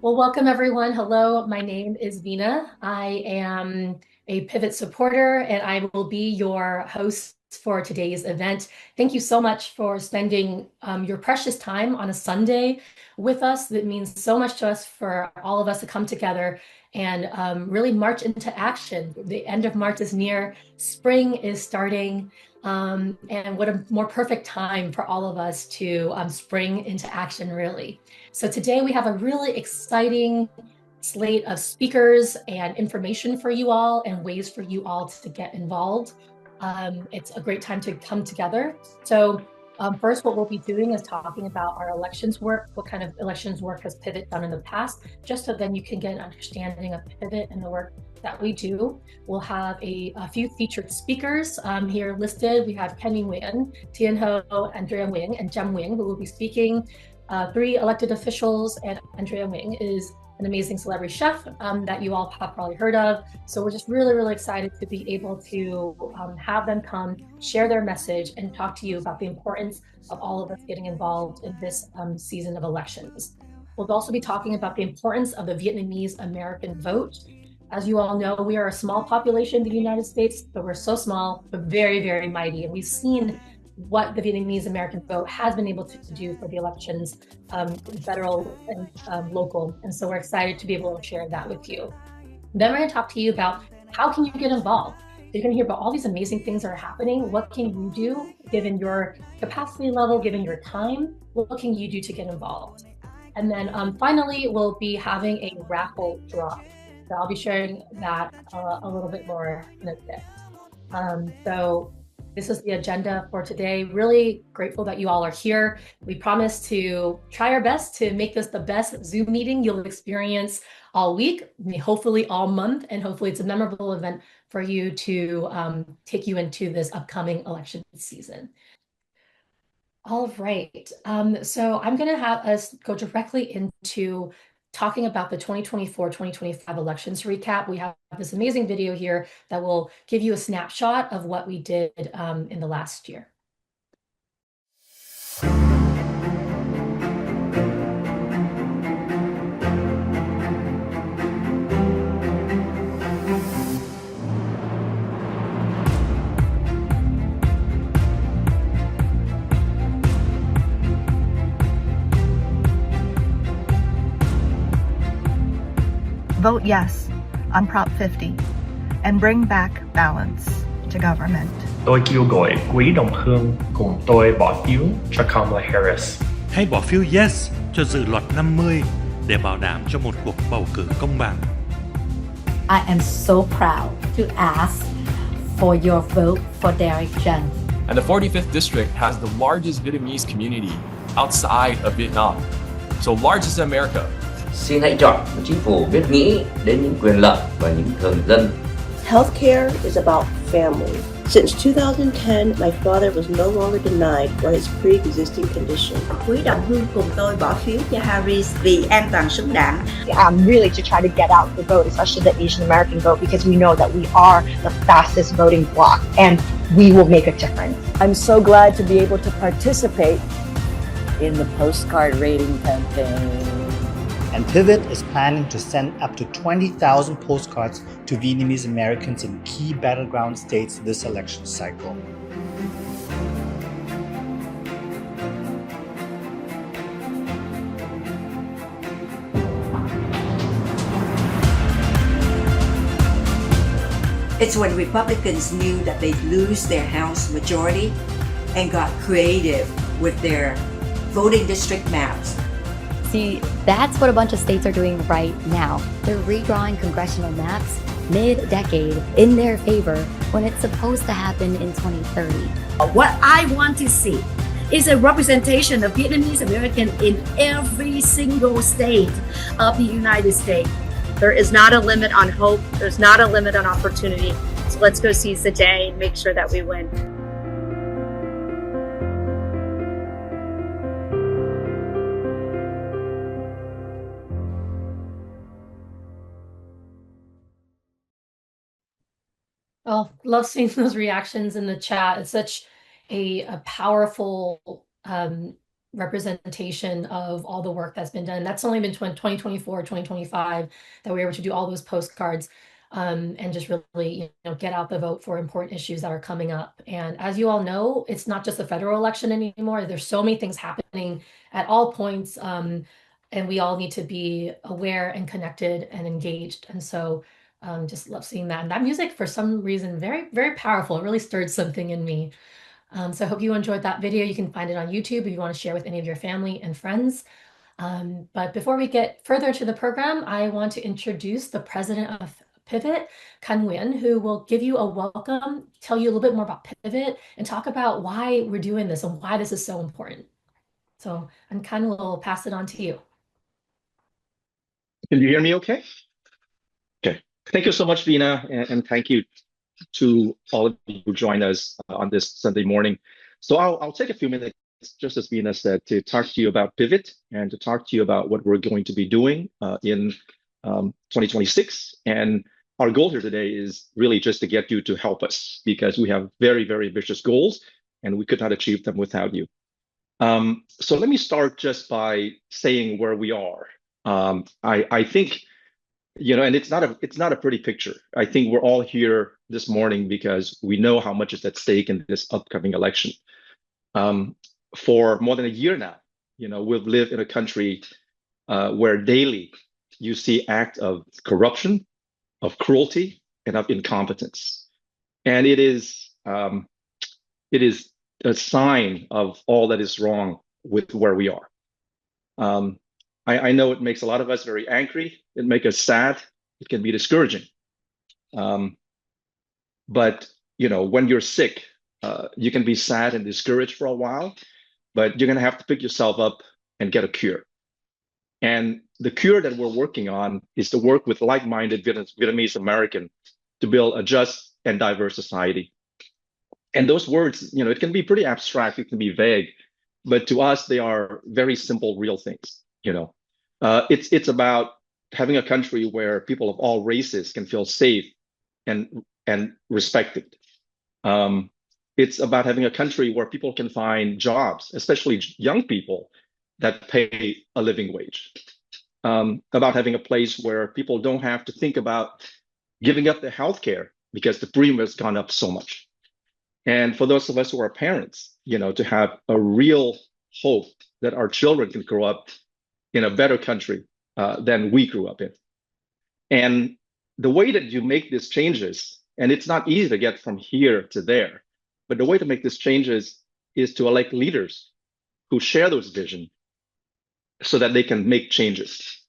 Well, welcome everyone. Hello, my name is Vina. I am a Pivot supporter and I will be your host for today's event. Thank you so much for spending your precious time on a Sunday with us. That means so much to us for all of us to come together and really march into action. The end of March is near, spring is starting, and what a more perfect time for all of us to spring into action, really. So today we have a really exciting slate of speakers and information for you all and ways for you all to get involved. It's a great time to come together. So first, what we'll be doing is talking about our elections work, what kind of elections work has Pivot done in the past, just so then you can get an understanding of Pivot and the work that we do. We'll have a few featured speakers here listed. We have Khanh Nguyen, Thien, Andrea Nguyen, and Nguyen, who will be speaking. 3 elected officials, and Andrea is an amazing celebrity chef that you all have probably heard of. So we're just really excited to be able to have them come share their message and talk to you about the importance of all of us getting involved in this season of elections. We'll also be talking about the importance of the Vietnamese American vote. As you all know, we are a small population in the United States, but we're so small, but very mighty. And we've seen what the Vietnamese American vote has been able to do for the elections, federal and local. And so we're excited to be able to share that with you. Then we're going to talk to you about how can you get involved. You're going to hear about all these amazing things that are happening. What can you do given your capacity level, given your time? What can you do to get involved? And then finally, we'll be having a raffle draw. So I'll be sharing that a little bit more in a bit. So this is the agenda for today. Really grateful that you all are here. We promise to try our best to make this the best Zoom meeting you'll experience all week, hopefully all month, and hopefully it's a memorable event for you to take you into this upcoming election season. All right, so I'm gonna have us go directly into talking about the 2024-2025 elections recap. We have this amazing video here that will give you a snapshot of what we did in the last year. Vote yes on Prop 50 and bring back balance to government. Tôi kêu gọi quý đồng hương cùng tôi bỏ phiếu cho Kamala Harris. Hãy bỏ phiếu yes cho dự luật 50 để bảo đảm cho một cuộc bầu cử công bằng. I am so proud to ask for your vote for Derek Chen. And the 45th district has the largest Vietnamese community outside of Vietnam. So largest in America. Xin hãy chọn một chính phủ biết nghĩ đến những quyền lợi và những thường dân. Healthcare is about family. Since 2010, my father was no longer denied for his pre-existing condition. Quý đồng hương cùng tôi bỏ phiếu cho Harris vì an toàn xứng đáng. Really to try to get out the vote, especially the Asian American vote, because we know that we are the fastest voting bloc and we will make a difference. I'm so glad to be able to participate in the postcard rating campaign. And Pivot is planning to send up to 20,000 postcards to Vietnamese Americans in key battleground states this election cycle. It's when Republicans knew that they'd lose their House majority and got creative with their voting district maps. See, that's what a bunch of states are doing right now. They're redrawing congressional maps mid-decade in their favor when it's supposed to happen in 2030. What I want to see is a representation of Vietnamese American in every single state of the United States. There is not a limit on hope. There's not a limit on opportunity. So let's go seize the day and make sure that we win. Oh, love seeing those reactions in the chat. It's such a powerful representation of all the work that's been done. That's only been 2024, 2025 that we were able to do all those postcards and just really, get out the vote for important issues that are coming up. And as you all know, it's not just the federal election anymore. There's so many things happening at all points, and we all need to be aware and connected and engaged. And so just love seeing that. And that music, for some reason, very, very powerful. It really stirred something in me. So I hope you enjoyed that video. You can find it on YouTube if you want to share with any of your family and friends. But before we get further to the program, I want to introduce the president of Pivot, Nguyen, who will give you a welcome, tell you a little bit more about Pivot, and talk about why we're doing this and why this is so important. So, and Khanh will pass it on to you. Can you hear me okay? Okay. Thank you so much, Vina, and thank you to all of you who joined us on this Sunday morning. So I'll take a few minutes, just as Vina said, to talk to you about Pivot and to talk to you about what we're going to be doing in 2026. And our goal here today is really just to get you to help us, because we have very, very ambitious goals and we could not achieve them without you. So let me start just by saying where we are. I think, and it's not a pretty picture. I think we're all here this morning because we know how much is at stake in this upcoming election. For more than a year now, we've lived in a country where daily you see acts of corruption, of cruelty, and of incompetence. And it is a sign of all that is wrong with where we are. I know it makes a lot of us very angry. It makes us sad. It can be discouraging. But when you're sick, you can be sad and discouraged for a while, but you're going to have to pick yourself up and get a cure. And the cure that we're working on is to work with like-minded Vietnamese American to build a just and diverse society. And those words, it can be pretty abstract, it can be vague, but to us, they are very simple, real things. It's about having a country where people of all races can feel safe and respected. It's about having a country where people can find jobs, especially young people, that pay a living wage. About having a place where people don't have to think about giving up their healthcare because the premium has gone up so much. And for those of us who are parents, to have a real hope that our children can grow up in a better country than we grew up in. And the way that you make these changes, and it's not easy to get from here to there, but the way to make these changes is to elect leaders who share those visions so that they can make changes.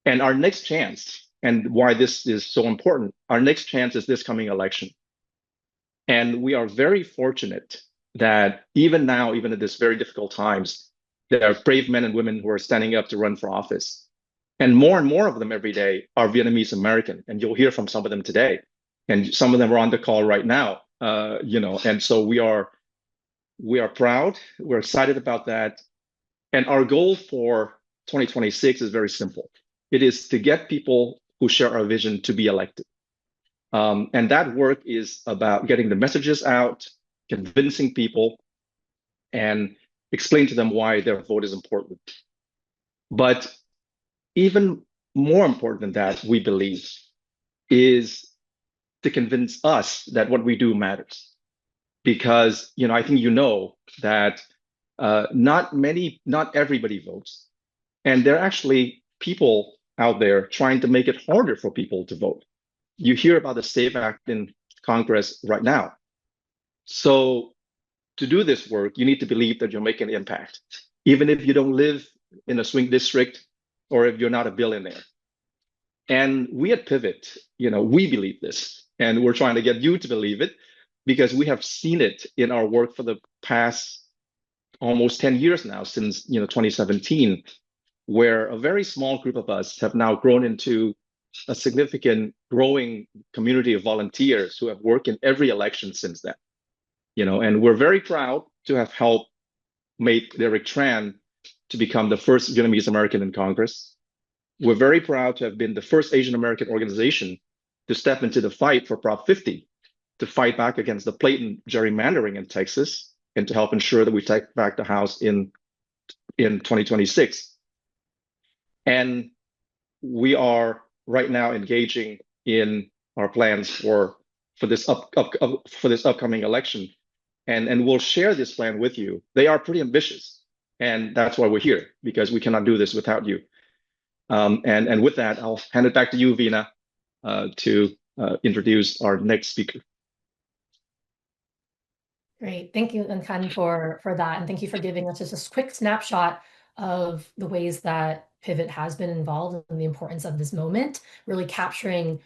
And our next chance, and why this is so important, our next chance is this coming election. And we are very fortunate that even now, even at this very difficult times, there are brave men and women who are standing up to run for office. And more of them every day are Vietnamese American. And you'll hear from some of them today. And some of them are on the call right now, and so we are proud, we're excited about that. And our goal for 2026 is very simple. It is to get people who share our vision to be elected. And that work is about getting the messages out, convincing people, and explain to them why their vote is important. But even more important than that, we believe, is to convince us that what we do matters. Because, I think that not everybody votes. And there are actually people out there trying to make it harder for people to vote. You hear about the SAFE Act in Congress right now. So to do this work, you need to believe that you're making an impact, even if you don't live in a swing district or if you're not a billionaire. And we at Pivot, we believe this, and we're trying to get you to believe it because we have seen it in our work for the past almost 10 years now, since 2017, where a very small group of us have now grown into a significant growing community of volunteers who have worked in every election since then. And we're very proud to have helped make Tran to become the first Vietnamese American in Congress. We're very proud to have been the first Asian American organization to step into the fight for Prop 50, to fight back against the blatant gerrymandering in Texas, and to help ensure that we take back the House in in 2026. And we are right now engaging in our plans for this for this upcoming election, and we'll share this plan with you. They are pretty ambitious, and that's why we're here, because we cannot do this without you. And with that, I'll hand it back to you, Vina, to introduce our next speaker. Great. Thank you, Khanh, for that. And thank you for giving us just a quick snapshot of the ways that Pivot has been involved and the importance of this moment, really capturing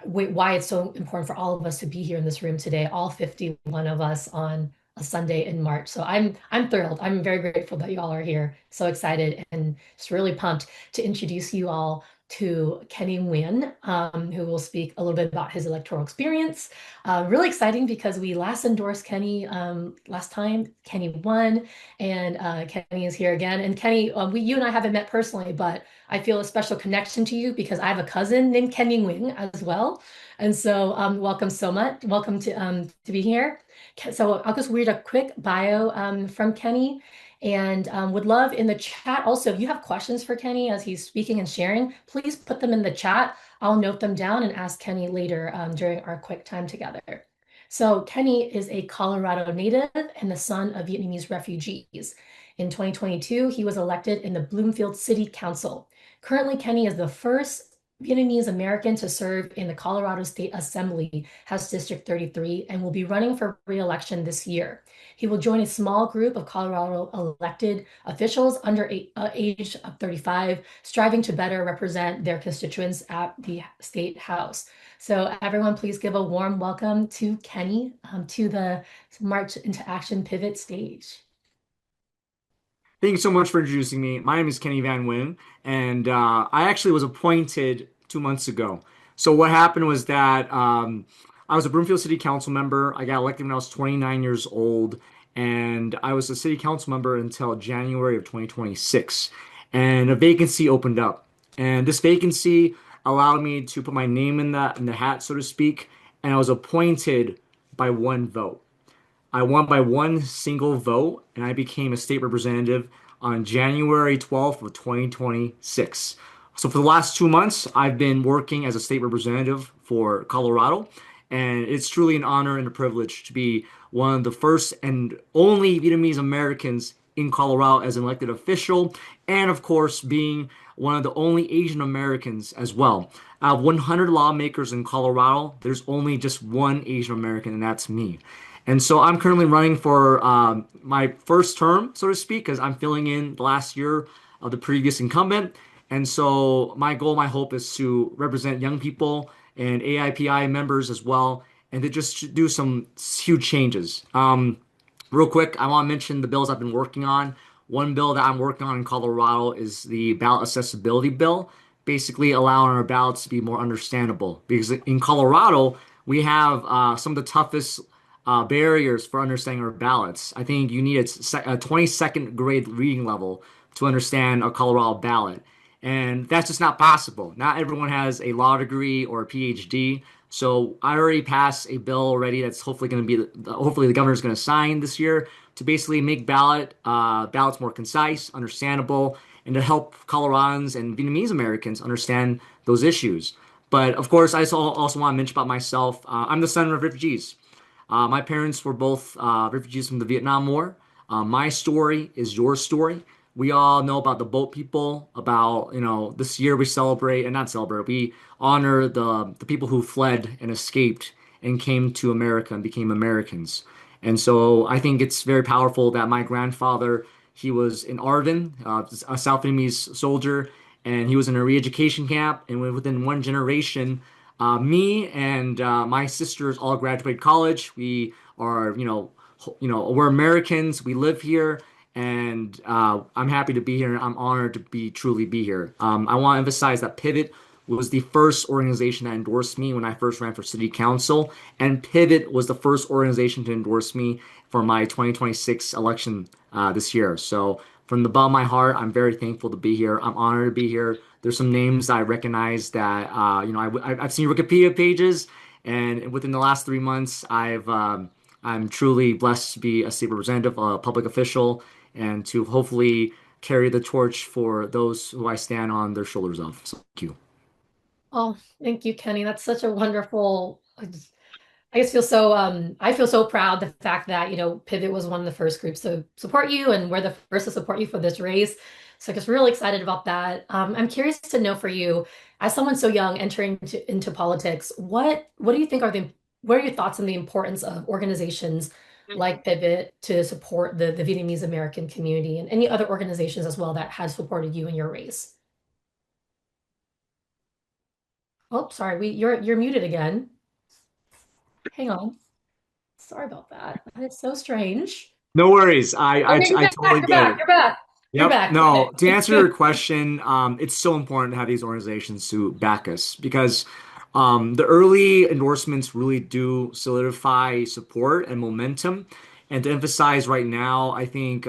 why it's so important for all of us to be here in this room today, all 51 of us on a Sunday in March. So I'm thrilled. I'm very grateful that you all are here. So excited and just really pumped to introduce you all to Kenny Nguyen, who will speak a little bit about his electoral experience. Really exciting because we last endorsed Kenny last time. Kenny won, and Kenny is here again. And Kenny, you and I haven't met personally, but I feel a special connection to you because I have a cousin named Kenny Nguyen as well. And so welcome so much. Welcome to be here. So I'll just read a quick bio from Kenny, and would love in the chat also, if you have questions for Kenny as he's speaking and sharing, please put them in the chat. I'll note them down and ask Kenny later during our quick time together. So Kenny is a Colorado native and the son of Vietnamese refugees. In 2022, he was elected in the Bloomfield City Council. Currently, Kenny is the first Vietnamese American to serve in the Colorado State Assembly, House District 33, and will be running for re-election this year. He will join a small group of Colorado elected officials under age of 35, striving to better represent their constituents at the State House. So everyone, please give a warm welcome to Kenny to the March into Action Pivot stage. Thank you so much for introducing me. My name is Kenny Van Nguyen, and I actually was appointed 2 months ago. So what happened was that I was a Broomfield City Council member. I got elected when I was 29 years old, and I was a City Council member until January of 2026. And a vacancy opened up, and this vacancy allowed me to put my name in the hat, so to speak, and I was appointed by one vote. I won by one single vote, and I became a state representative on January 12th of 2026. So for the last 2 months, I've been working as a state representative for Colorado, and it's truly an honor and a privilege to be one of the first and only Vietnamese Americans in Colorado as an elected official, and of course, being one of the only Asian Americans as well. Out of 100 lawmakers in Colorado, there's only just one Asian American, and that's me. And so I'm currently running for my first term, so to speak, because I'm filling in the last year of the previous incumbent. And so my goal, my hope is to represent young people and AIPI members as well, and to just do some huge changes. Real quick, I want to mention the bills I've been working on. One bill that I'm working on in Colorado is the ballot accessibility bill, basically allowing our ballots to be more understandable. Because in Colorado, we have some of the toughest barriers for understanding our ballots. I think you need a 22nd grade reading level to understand a Colorado ballot. And that's just not possible. Not everyone has a law degree or a PhD. So I already passed a bill already that's hopefully going to be, hopefully the governor's going to sign this year to basically make ballots more concise, understandable, and to help Coloradans and Vietnamese Americans understand those issues. But of course, I also want to mention about myself. I'm the son of refugees. My parents were both refugees from the Vietnam War. My story is your story. We all know about the boat people, about, this year we celebrate, and not celebrate, we honor the people who fled and escaped and came to America and became Americans. And so I think it's very powerful that my grandfather, he was in Arvin, a South Vietnamese soldier, and he was in a re-education camp, and within one generation, me and my sisters all graduated college. We are, we're Americans. We live here, and I'm happy to be here. And I'm honored to truly be here. I want to emphasize that Pivot was the first organization that endorsed me when I first ran for city council, and Pivot was the first organization to endorse me for my 2026 election this year. So from the bottom of my heart, I'm very thankful to be here. I'm honored to be here. There's some names that I recognize that, I've seen Wikipedia pages, and within the last 3 months, I've I'm truly blessed to be a state representative, a public official, and to hopefully carry the torch for those who I stand on their shoulders of. So thank you. Oh, thank you, Kenny. That's such a wonderful, I just feel so I feel so proud the fact that, Pivot was one of the first groups to support you and we're the first to support you for this race. So I'm just really excited about that. I'm curious to know for you, as someone so young entering into politics, what do you think what are your thoughts on the importance of organizations like Pivot to support the Vietnamese American community and any other organizations as well that have supported you in your race? Oh, sorry, you're muted again. Hang on. Sorry about that. That is so strange. No worries. I Oh, I, no, you're I back, totally you're get back, it. you're back. You're Yep. back. No, to answer Okay. your question, it's so important to have these organizations to back us because the early endorsements really do solidify support and momentum. And to emphasize right now, I think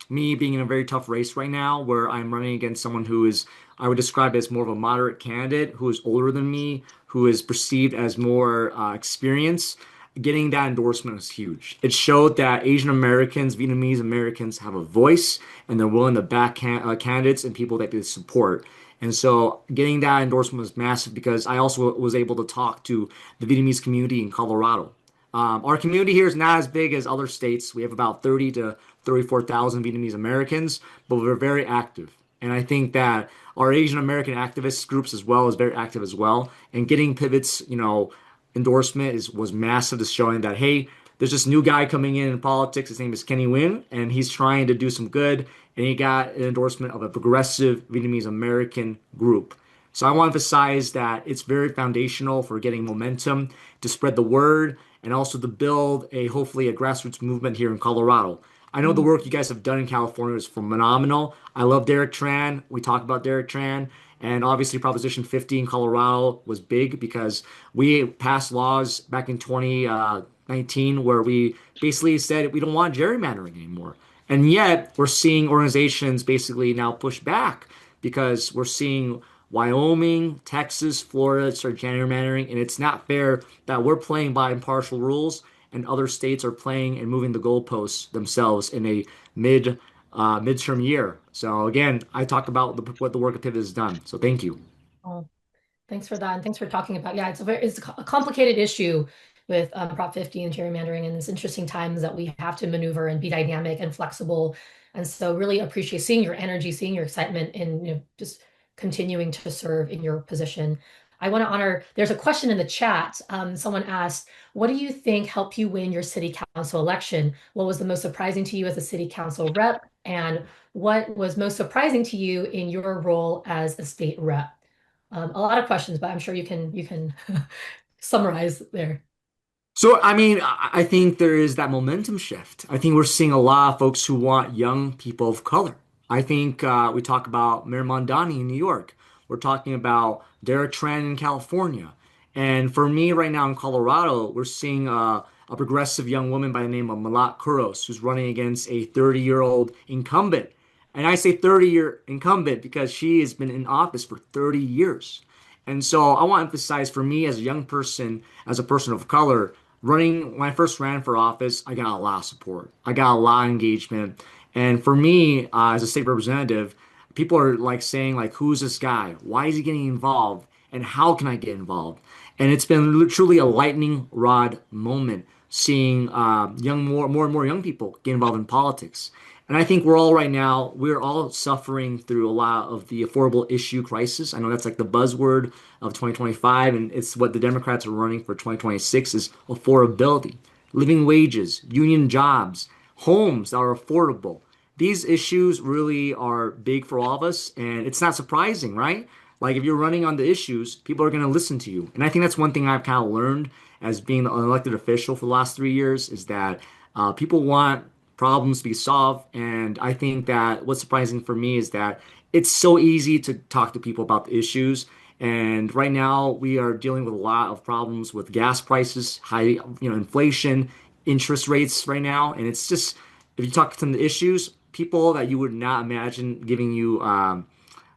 me being in a very tough race right now, where I'm running against someone who is, I would describe as more of a moderate candidate, who is older than me, who is perceived as more experienced. Getting that endorsement was huge. It showed that Asian Americans, Vietnamese Americans have a voice and they're willing to back candidates and people that they support. And so getting that endorsement was massive because I also was able to talk to the Vietnamese community in Colorado. Our community here is not as big as other states. We have about 30 to 34,000 Vietnamese Americans, but we're very active. And I think that our Asian American activist groups as well is very active as well. And getting Pivot's, endorsement was massive, to showing that, hey, there's this new guy coming in politics. His name is Kenny Nguyen, and he's trying to do some good. And he got an endorsement of a progressive Vietnamese American group. So I want to emphasize that it's very foundational for getting momentum to spread the word and also to build hopefully a grassroots movement here in Colorado. I know the work you guys have done in California is phenomenal. I love Derek Tran. We talk about Derek Tran. And obviously, Proposition 50 in Colorado was big because we passed laws back in 2019 where we basically said we don't want gerrymandering anymore. And yet, we're seeing organizations basically now push back because we're seeing Wyoming, Texas, Florida start gerrymandering. And it's not fair that we're playing by impartial rules and other states are playing and moving the goalposts themselves in a midterm year. So again, I talk about what the work of Pivot has done. So thank you. Oh, thanks for that. And thanks for talking about, yeah, it's a complicated issue with Prop 50 and gerrymandering and this interesting times that we have to maneuver and be dynamic and flexible. And so really appreciate seeing your energy, seeing your excitement in just continuing to serve in your position. I want to honor, there's a question in the chat. Someone asked, what do you think helped you win your city council election? What was the most surprising to you as a city council rep? And what was most surprising to you in your role as a state rep? A lot of questions, but I'm sure you can summarize there. So, I mean, I think there is that momentum shift. I think we're seeing a lot of folks who want young people of color. I think we talk about Mayor Mondani in New York. We're talking about Derek Tran in California. And for me right now in Colorado, we're seeing a progressive young woman by the name of Malat Kuros, who's running against a 30-year-old incumbent. And I say 30-year incumbent because she has been in office for 30 years. And so I want to emphasize for me as a young person, as a person of color, running when I first ran for office, I got a lot of support. I got a lot of engagement. And for me, as a state representative, people are like saying, like, who's this guy? Why is he getting involved? And how can I get involved? And it's been truly a lightning rod moment seeing more and more young people get involved in politics. And I think we're all suffering through a lot of the affordable issue crisis. I know that's like the buzzword of 2025, and it's what the Democrats are running for 2026 is affordability, living wages, union jobs, homes that are affordable. These issues really are big for all of us, and it's not surprising, right? Like if you're running on the issues, people are going to listen to you. And I think that's one thing I've kind of learned as being an elected official for the last 3 years is that people want problems to be solved. And I think that what's surprising for me is that it's so easy to talk to people about the issues. And right now we are dealing with a lot of problems with gas prices, high, inflation, interest rates right now. And it's just, if you talk to them the issues, people that you would not imagine giving you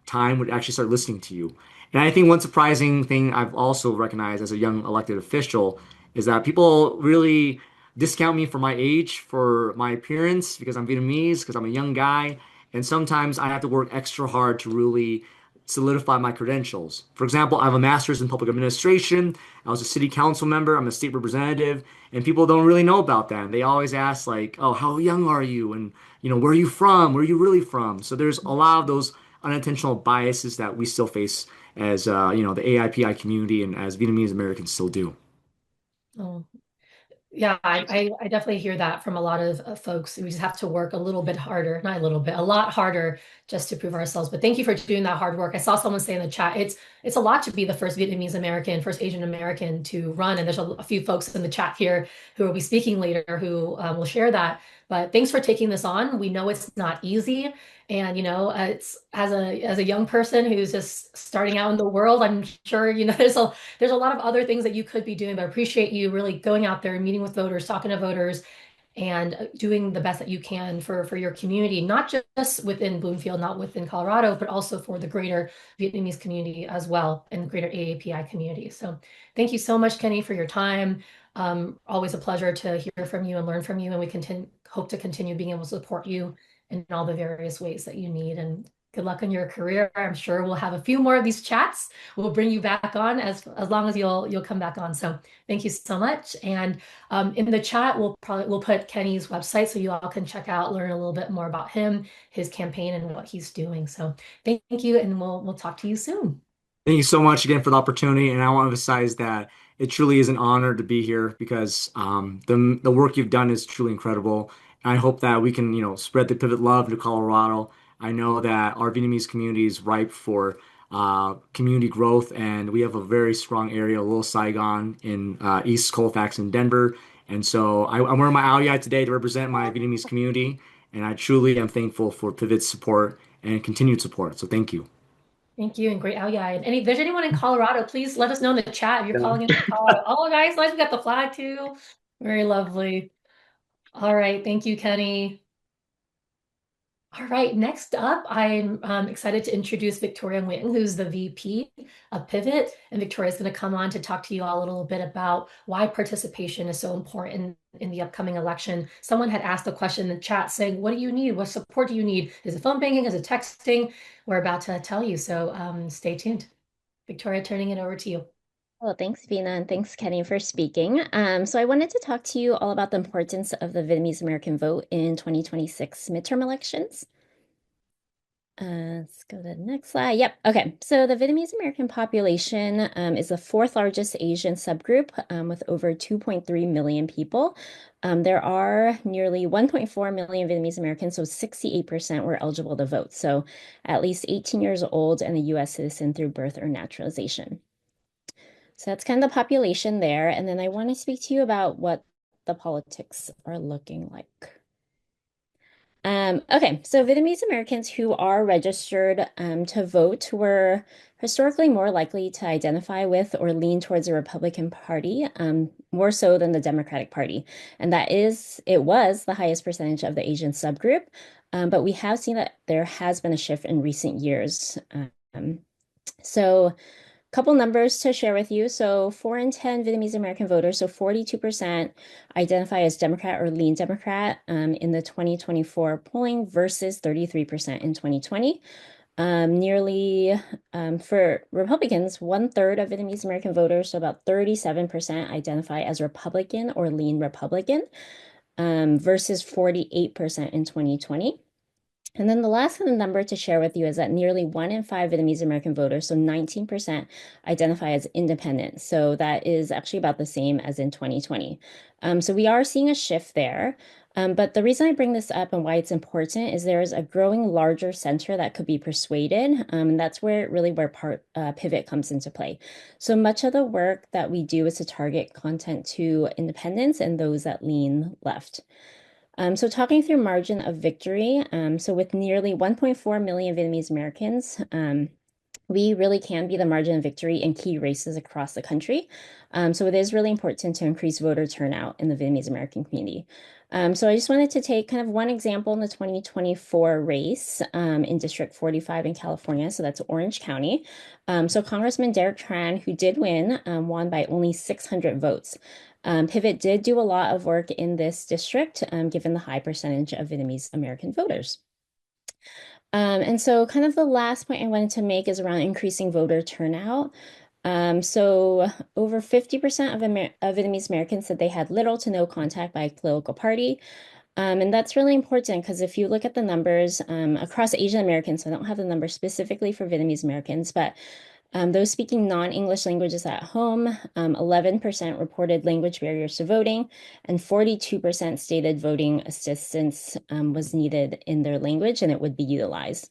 time would actually start listening to you. And I think one surprising thing I've also recognized as a young elected official is that people really discount me for my age, for my appearance, because I'm Vietnamese, because I'm a young guy. And sometimes I have to work extra hard to really solidify my credentials. For example, I have a master's in public administration. I was a city council member. I'm a state representative, and people don't really know about that. They always ask like, "Oh, how young are you?" And where are you from? Where are you really from? So there's a lot of those unintentional biases that we still face as the AIPI community and as Vietnamese Americans still do. Oh, yeah, I definitely hear that from a lot of folks. We just have to work a little bit harder, not a little bit, a lot harder just to prove ourselves. But thank you for doing that hard work. I saw someone say in the chat, it's a lot to be the first Vietnamese American, first Asian American to run. And there's a few folks in the chat here who will be speaking later who will share that. But thanks for taking this on. We know it's not easy. And it's as a young person who's just starting out in the world, I'm sure there's a lot of other things that you could be doing, but I appreciate you really going out there, meeting with voters, talking to voters, and doing the best that you can for your community, not just within Bloomfield, not within Colorado, but also for the greater Vietnamese community as well and greater AAPI community. So thank you so much, Kenny, for your time. Always a pleasure to hear from you and learn from you, and we hope to continue being able to support you in all the various ways that you need. And good luck in your career. I'm sure we'll have a few more of these chats. We'll bring you back on as long as you'll come back on. So thank you so much. And in the chat, we'll put Kenny's website so you all can check out, learn a little bit more about him, his campaign, and what he's doing. So thank you, and we'll talk to you soon. Thank you so much again for the opportunity, and I want to emphasize that it truly is an honor to be here because the work you've done is truly incredible. And I hope that we can spread the Pivot love to Colorado. I know that our Vietnamese community is ripe for community growth, and we have a very strong area, Little Saigon in East Colfax and Denver. And so I'm wearing my Ao Dai today to represent my Vietnamese community, and I truly am thankful for Pivot's support and continued support. So thank you. Thank you, and great Ao Dai. And if there's anyone in Colorado, please let us know in the chat if you're calling in from Colorado. Oh, guys, nice. We got the flag too. Very lovely. All right. Thank you, Kenny. All right. Next up, I'm excited to introduce Victoria Nguyen, who's the VP of Pivot. And Victoria's going to come on to talk to you all a little bit about why participation is so important in the upcoming election. Someone had asked a question in the chat saying, what do you need? What support do you need? Is it phone banking? Is it texting? We're about to tell you. So stay tuned. Victoria, turning it over to you. Well, thanks, Vina, and thanks, Kenny, for speaking. So I wanted to talk to you all about the importance of the Vietnamese American vote in 2026 midterm elections. Let's go to the next slide. Yep. Okay. So the Vietnamese American population is the fourth largest Asian subgroup with over 2.3 million people. There are nearly 1.4 million Vietnamese Americans, so 68% were eligible to vote. So at least 18 years old and a U.S. citizen through birth or naturalization. So that's kind of the population there. And then I want to speak to you about what the politics are looking like. Okay, so Vietnamese Americans who are registered to vote were historically more likely to identify with or lean towards the Republican Party, more so than the Democratic Party. And it was the highest percentage of the Asian subgroup, but we have seen that there has been a shift in recent years. So couple numbers to share with you. So 4 in 10 Vietnamese American voters, so 42% identify as Democrat or lean Democrat in the 2024 polling versus 33% in 2020. Nearly for Republicans, 1/3 of Vietnamese American voters, so about 37% identify as Republican or lean Republican versus 48% in 2020. And then the last kind of number to share with you is that nearly 1 in 5 Vietnamese American voters, so 19%, identify as independent. So that is actually about the same as in 2020. So we are seeing a shift there. But the reason I bring this up and why it's important is there is a growing larger center that could be persuaded. And that's where Pivot comes into play. So much of the work that we do is to target content to independents and those that lean left. So talking through margin of victory, so with nearly 1.4 million Vietnamese Americans, we really can be the margin of victory in key races across the country. So it is really important to increase voter turnout in the Vietnamese American community. So I just wanted to take kind of one example in the 2024 race in District 45 in California. So that's Orange County. So Congressman Tran, who did win, won by only 600 votes. Pivot did do a lot of work in this district, given the high percentage of Vietnamese American voters. And so kind of the last point I wanted to make is around increasing voter turnout. So over 50% of Vietnamese Americans said they had little to no contact by a political party. And that's really important because if you look at the numbers across Asian Americans, so I don't have the numbers specifically for Vietnamese Americans, but those speaking non-English languages at home, 11% reported language barriers to voting, and 42% stated voting assistance was needed in their language and it would be utilized.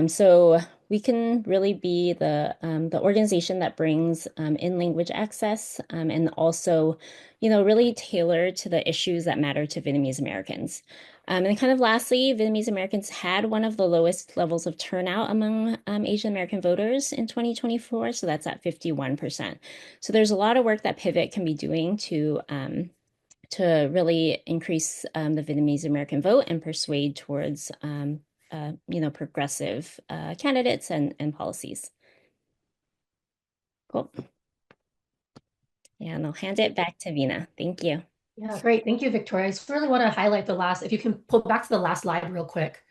So we can really be the organization that brings in language access and also, really tailor to the issues that matter to Vietnamese Americans. And kind of lastly, Vietnamese Americans had one of the lowest levels of turnout among Asian American voters in 2024. So that's at 51%. So there's a lot of work that Pivot can be doing to really increase the Vietnamese American vote and persuade towards progressive candidates and policies. Cool. Yeah, and I'll hand it back to Vina. Thank you. Yeah, great. Thank you, Victoria. I just really want to highlight if you can pull back to the last slide real quick.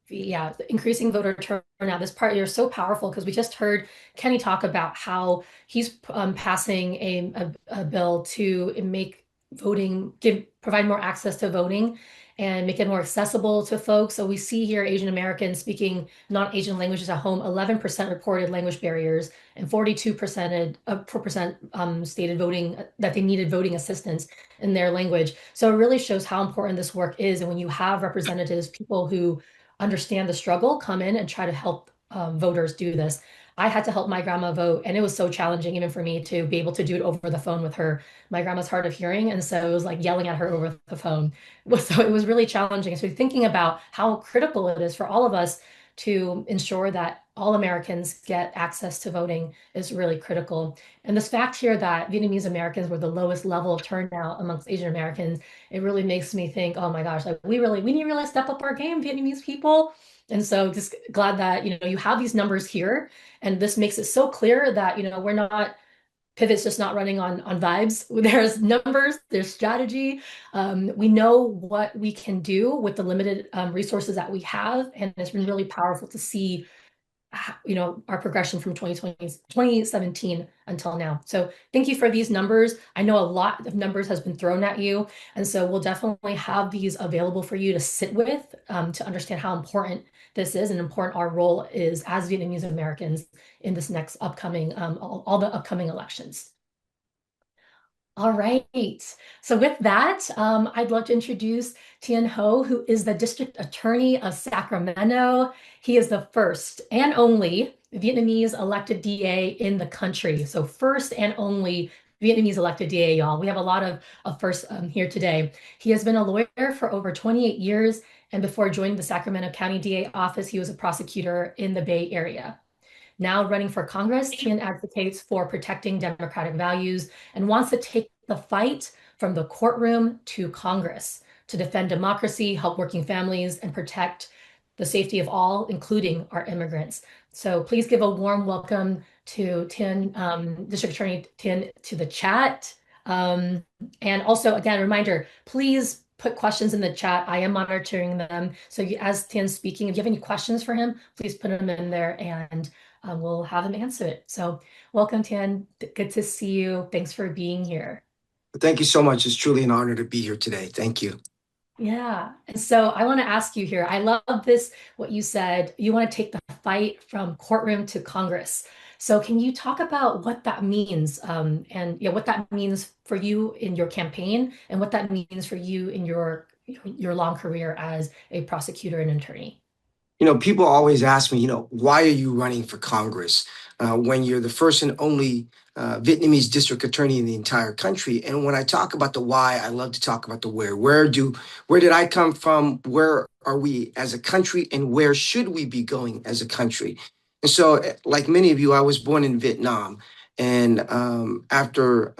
Yeah, increasing voter turnout. This part here is so powerful because we just heard Kenny talk about how he's passing a bill to make voting, provide more access to voting and make it more accessible to folks. So we see here Asian Americans speaking non-Asian languages at home, 11% reported language barriers and 42% stated voting that they needed voting assistance in their language. So it really shows how important this work is. And when you have representatives, people who understand the struggle, come in and try to help voters do this. I had to help my grandma vote, and it was so challenging even for me to be able to do it over the phone with her. My grandma's hard of hearing, and so it was like yelling at her over the phone. So it was really challenging. So thinking about how critical it is for all of us to ensure that all Americans get access to voting is really critical. And this fact here that Vietnamese Americans were the lowest level of turnout amongst Asian Americans, it really makes me think, oh my gosh, like we need to really step up our game, Vietnamese people. And so just glad that, you have these numbers here, and this makes it so clear that, we're not, Pivot's just not running on vibes. There's numbers, there's strategy. We know what we can do with the limited resources that we have. And it's been really powerful to see our progression from 2017 until now. So thank you for these numbers. I know a lot of numbers has been thrown at you. And so we'll definitely have these available for you to sit with, to understand how important this is and important our role is as Vietnamese Americans in this next upcoming, all the upcoming elections. All right. So with that, I'd love to introduce Thien Ho, who is the District Attorney of Sacramento. He is the first and only Vietnamese elected DA in the country. So first and only Vietnamese elected DA, y'all. We have a lot of firsts here today. He has been a lawyer for over 28 years. And before joining the Sacramento County DA office, he was a prosecutor in the Bay Area. Now running for Congress, Thien advocates for protecting democratic values and wants to take the fight from the courtroom to Congress to defend democracy, help working families, and protect the safety of all, including our immigrants. So please give a warm welcome to Thien, District Attorney Thien, to the chat. And also, again, a reminder, please put questions in the chat. I am monitoring them. So as Thien's speaking, if you have any questions for him, please put them in there and we'll have him answer it. So welcome, Thien. Good to see you. Thanks for being here. Thank you so much. It's truly an honor to be here today. Thank you. Yeah. And so I want to ask you here, I love this, what you said, you want to take the fight from courtroom to Congress. So can you talk about what that means and what that means for you in your campaign and what that means for you in your long career as a prosecutor and attorney? People always ask me, why are you running for Congress when you're the first and only Vietnamese district attorney in the entire country? And when I talk about the why, I love to talk about the where. Where did I come from? Where are we as a country? And where should we be going as a country? And so, like many of you, I was born in Vietnam. And after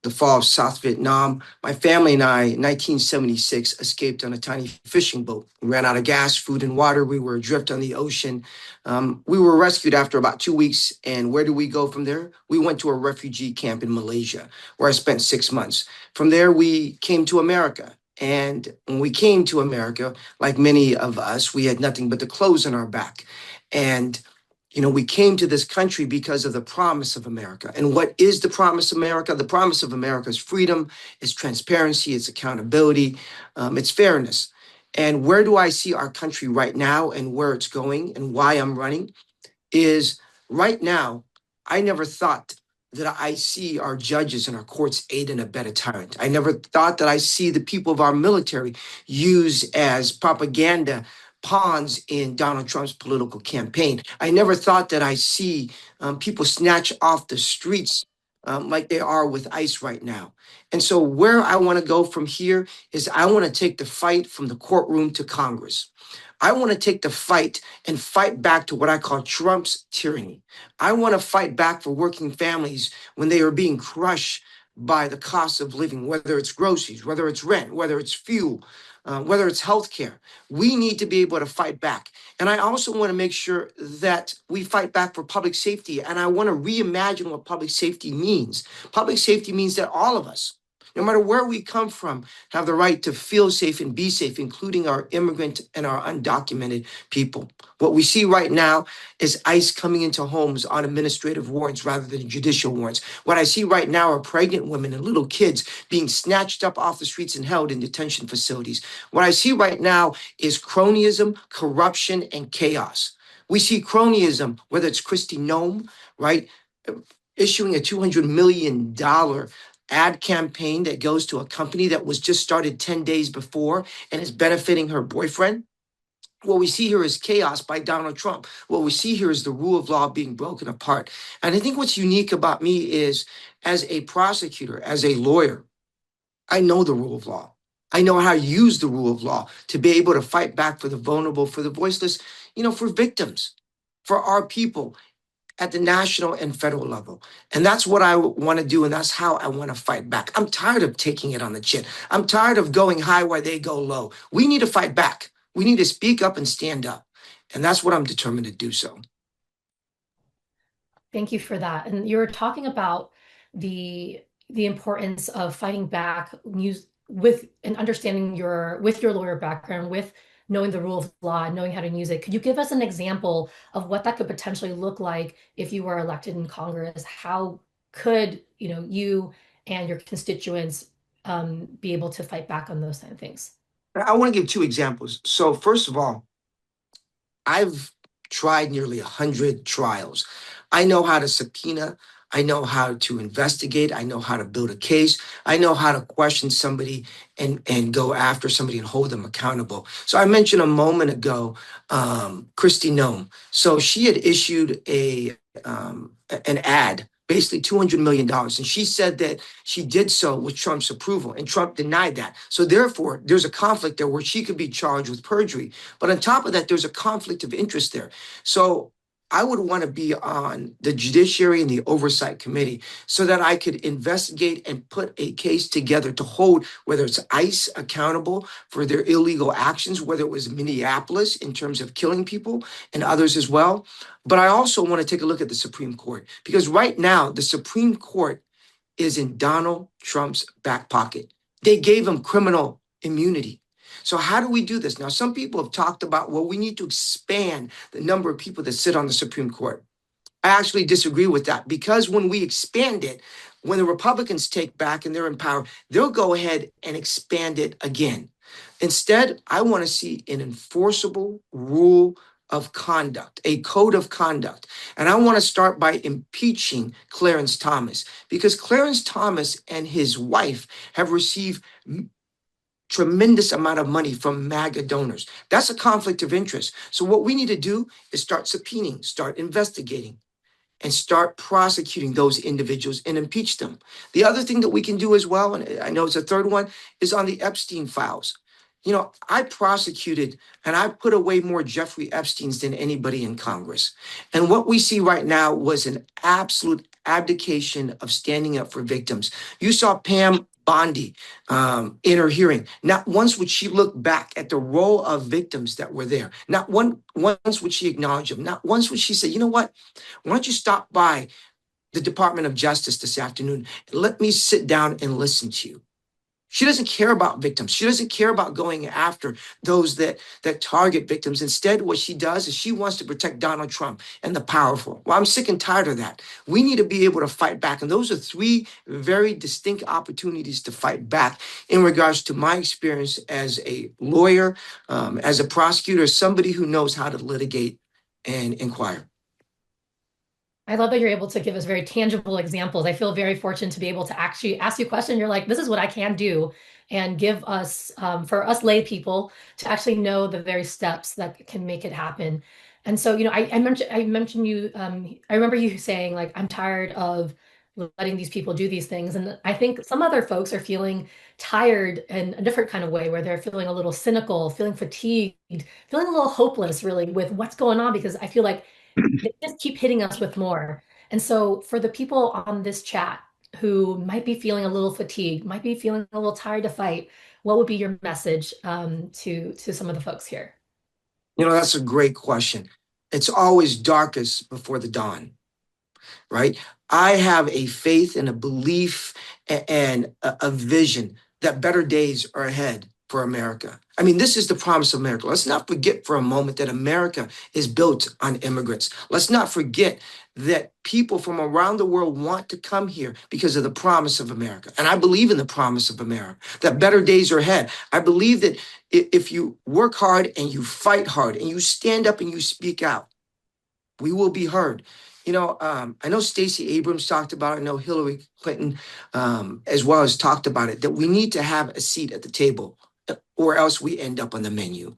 the fall of South Vietnam, my family and I, in 1976, escaped on a tiny fishing boat. We ran out of gas, food, and water. We were adrift on the ocean. We were rescued after about 2 weeks. And where did we go from there? We went to a refugee camp in Malaysia, where I spent 6 months. From there, we came to America. And when we came to America, like many of us, we had nothing but the clothes on our back. And we came to this country because of the promise of America. And what is the promise of America? The promise of America is freedom, it's transparency, it's accountability, it's fairness. And where do I see our country right now and where it's going and why I'm running is right now, I never thought that I see our judges and our courts aid and abet a tyrant. I never thought that I see the people of our military used as propaganda pawns in Donald Trump's political campaign. I never thought that I see people snatch off the streets like they are with ICE right now. And so where I want to go from here is I want to take the fight from the courtroom to Congress. I want to take the fight and fight back to what I call Trump's tyranny. I want to fight back for working families when they are being crushed by the cost of living, whether it's groceries, whether it's rent, whether it's fuel, whether it's healthcare. We need to be able to fight back. And I also want to make sure that we fight back for public safety. And I want to reimagine what public safety means. Public safety means that all of us, no matter where we come from, have the right to feel safe and be safe, including our immigrant and our undocumented people. What we see right now is ICE coming into homes on administrative warrants rather than judicial warrants. What I see right now are pregnant women and little kids being snatched up off the streets and held in detention facilities. What I see right now is cronyism, corruption, and chaos. We see cronyism, whether it's Kristi Noem, right, issuing a $200 million ad campaign that goes to a company that was just started 10 days before and is benefiting her boyfriend. What we see here is chaos by Donald Trump. What we see here is the rule of law being broken apart. And I think what's unique about me is, as a prosecutor, as a lawyer, I know the rule of law. I know how to use the rule of law to be able to fight back for the vulnerable, for the voiceless, for victims, for our people at the national and federal level. And that's what I want to do, and that's how I want to fight back. I'm tired of taking it on the chin. I'm tired of going high while they go low. We need to fight back. We need to speak up and stand up. And that's what I'm determined to do so. Thank you for that. And you were talking about the importance of fighting back with and understanding with your lawyer background, with knowing the rule of law, knowing how to use it. Could you give us an example of what that could potentially look like if you were elected in Congress? How could you and your constituents be able to fight back on those kind of things? I want to give 2 examples. So first of all, I've tried nearly 100 trials. I know how to subpoena. I know how to investigate. I know how to build a case. I know how to question somebody and go after somebody and hold them accountable. So I mentioned a moment ago, Kristi Noem. So she had issued an ad, basically $200 million. And she said that she did so with Trump's approval, and Trump denied that. So therefore, there's a conflict there where she could be charged with perjury. But on top of that, there's a conflict of interest there. So I would want to be on the Judiciary and the Oversight Committee so that I could investigate and put a case together to hold whether it's ICE accountable for their illegal actions, whether it was Minneapolis in terms of killing people and others as well. But I also want to take a look at the Supreme Court, because right now the Supreme Court is in Donald Trump's back pocket. They gave him criminal immunity. So how do we do this? Now, some people have talked about, well, we need to expand the number of people that sit on the Supreme Court. I actually disagree with that, because when we expand it, when the Republicans take back and they're in power, they'll go ahead and expand it again. Instead, I want to see an enforceable rule of conduct, a code of conduct. And I want to start by impeaching Clarence Thomas, because Clarence Thomas and his wife have received tremendous amount of money from MAGA donors. That's a conflict of interest. So what we need to do is start subpoenaing, start investigating, and start prosecuting those individuals and impeach them. The other thing that we can do as well, and I know it's a third one, is on the Epstein files. I prosecuted and I put away more Jeffrey Epsteins than anybody in Congress. And what we see right now was an absolute abdication of standing up for victims. You saw Pham Bondi in her hearing. Not once would she look back at the row of victims that were there. Not once would she acknowledge them. Not once would she say, you know what? Why don't you stop by the Department of Justice this afternoon and let me sit down and listen to you. She doesn't care about victims. She doesn't care about going after those that target victims. Instead, what she does is she wants to protect Donald Trump and the powerful. Well, I'm sick and tired of that. We need to be able to fight back. And those are three very distinct opportunities to fight back in regards to my experience as a lawyer, as a prosecutor, as somebody who knows how to litigate and inquire. I love that you're able to give us very tangible examples. I feel very fortunate to be able to actually ask you a question. You're like, this is what I can do, and give us, for us lay people, to actually know the very steps that can make it happen. And so, I mentioned you. I remember you saying, like, I'm tired of letting these people do these things, and I think some other folks are feeling tired in a different kind of way, where they're feeling a little cynical, feeling fatigued, feeling a little hopeless, really, with what's going on, because I feel like they just keep hitting us with more. And so for the people on this chat who might be feeling a little fatigued, might be feeling a little tired to fight, what would be your message to some of the folks here? That's a great question. It's always darkest before the dawn, right? I have a faith and a belief and a vision that better days are ahead for America. I mean, this is the promise of America. Let's not forget for a moment that America is built on immigrants. Let's not forget that people from around the world want to come here because of the promise of America. And I believe in the promise of America, that better days are ahead. I believe that if you work hard and you fight hard and you stand up and you speak out, we will be heard. I know Stacey Abrams talked about it. I know Hillary Clinton as well as talked about it, that we need to have a seat at the table or else we end up on the menu.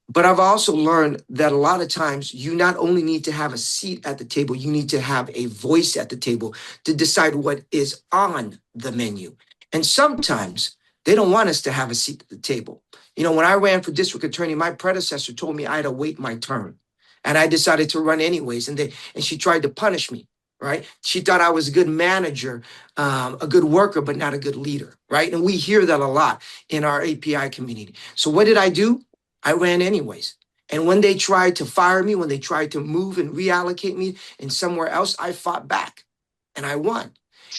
But I've also learned that a lot of times you not only need to have a seat at the table, you need to have a voice at the table to decide what is on the menu. And sometimes they don't want us to have a seat at the table. When I ran for district attorney, my predecessor told me I had to wait my turn. And I decided to run anyways. And she tried to punish me, right? She thought I was a good manager, a good worker, but not a good leader, right? And we hear that a lot in our API community. So what did I do? I ran anyways. And when they tried to fire me, when they tried to move and reallocate me in somewhere else, I fought back and I won.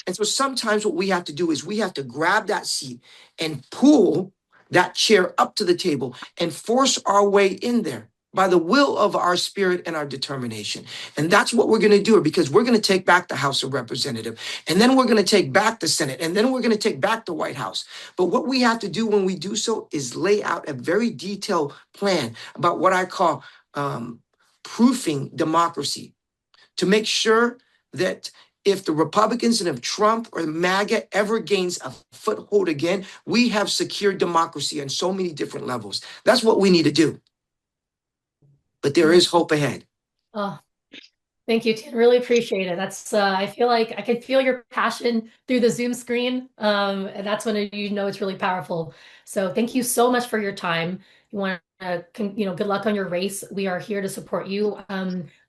And so sometimes what we have to do is we have to grab that seat and pull that chair up to the table and force our way in there by the will of our spirit and our determination. And that's what we're going to do, because we're going to take back the House of Representatives, and then we're going to take back the Senate, and then we're going to take back the White House. But what we have to do when we do so is lay out a very detailed plan about what I call proofing democracy, to make sure that if the Republicans and if Trump or MAGA ever gains a foothold again, we have secured democracy on so many different levels. That's what we need to do. But there is hope ahead. Oh, thank you, Tien. Really appreciate it. That's I feel like I can feel your passion through the Zoom screen. And that's when it's really powerful. So thank you so much for your time. You want to, good luck on your race. We are here to support you.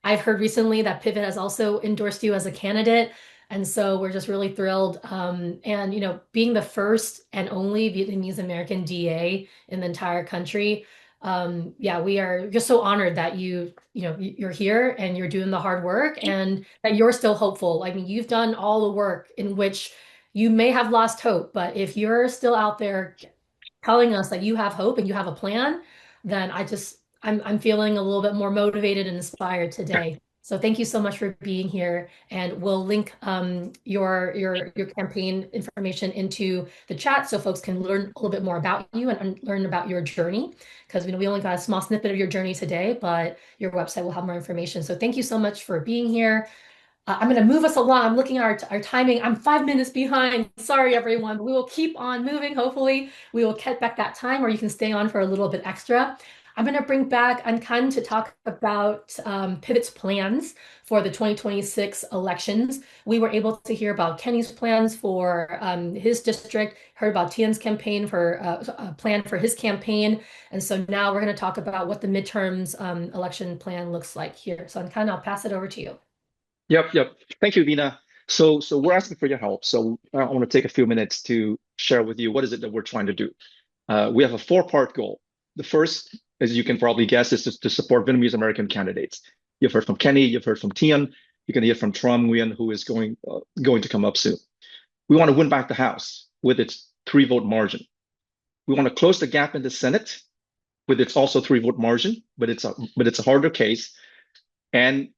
I've heard recently that Pivot has also endorsed you as a candidate. And so we're just really thrilled. And, being the first and only Vietnamese American DA in the entire country, we are just so honored that you're here and you're doing the hard work and that you're still hopeful. I mean, you've done all the work in which you may have lost hope, but if you're still out there telling us that you have hope and you have a plan, then I'm feeling a little bit more motivated and inspired today. So thank you so much for being here, and we'll link your campaign information into the chat so folks can learn a little bit more about you and learn about your journey, because we only got a small snippet of your journey today, but your website will have more information. So thank you so much for being here. I'm going to move us along. I'm looking at our timing. I'm 5 minutes behind. Sorry, everyone. We will keep on moving. Hopefully, we will get back that time, or you can stay on for a little bit extra. I'm going to bring back Khanh to talk about Pivot's plans for the 2026 elections. We were able to hear about Kenny's plans for his district, heard about Thien's campaign for a plan for his campaign. And so now we're going to talk about what the midterms election plan looks like here. So Khanh, I'll pass it over to you. Yep. Thank you, Vina. So we're asking for your help. So I want to take a few minutes to share with you what is it that we're trying to do. We have a four-part goal. The first, as you can probably guess, is to support Vietnamese American candidates. You've heard from Kenny, you've heard from Thien, you can hear from Tram, Nguyen, who is going to come up soon. We want to win back the House with its 3-vote margin. We want to close the gap in the Senate with its also 3-vote margin, but it's a harder case. And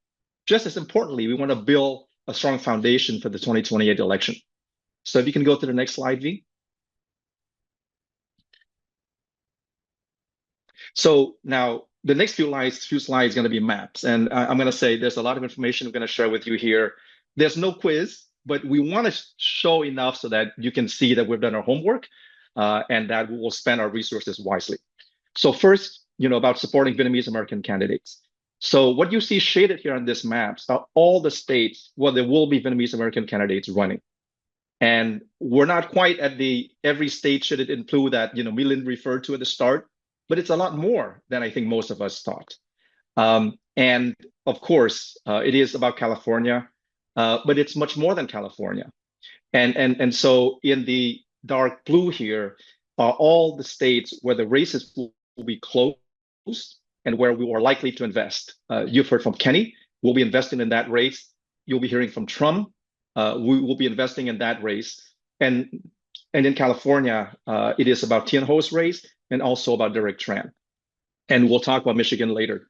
just as importantly, we want to build a strong foundation for the 2028 election. So if you can go to the next slide, V. So now the next few slides going to be maps. And I'm going to say there's a lot of information I'm going to share with you here. There's no quiz, but we want to show enough so that you can see that we've done our homework and that we will spend our resources wisely. So first, about supporting Vietnamese American candidates. So what you see shaded here on this map are all the states where there will be Vietnamese American candidates running. And we're not quite at the every state should it include that, Millen referred to at the start, but it's a lot more than I think most of us thought. And of course, it is about California, but it's much more than California. And so in the dark blue here are all the states where the races will be closed and where we are likely to invest. You've heard from Kenny, we'll be investing in that race. You'll be hearing from Tram, we will be investing in that race. And in California, it is about Thien Ho's race and also about Derek Tran. And we'll talk about Michigan later.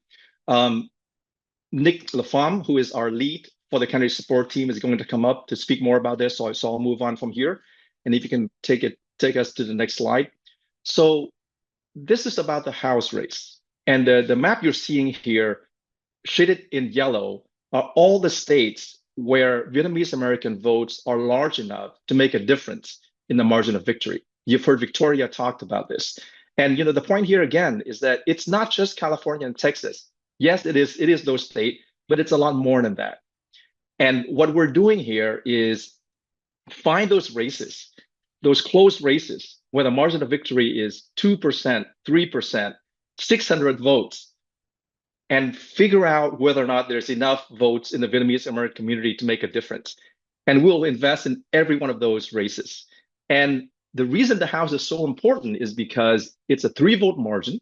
Nick Pham, who is our lead for the candidate support team, is going to come up to speak more about this. So I'll move on from here. And if you can take us to the next slide. So this is about the House race. And the map you're seeing here, shaded in yellow, are all the states where Vietnamese American votes are large enough to make a difference in the margin of victory. You've heard Victoria talked about this. And the point here again is that it's not just California and Texas. Yes, it is those states, but it's a lot more than that. And what we're doing here is find those races, those close races where the margin of victory is 2%, 3%, 600 votes, and figure out whether or not there's enough votes in the Vietnamese American community to make a difference. And we'll invest in every one of those races. And the reason the House is so important is because it's a 3-vote margin.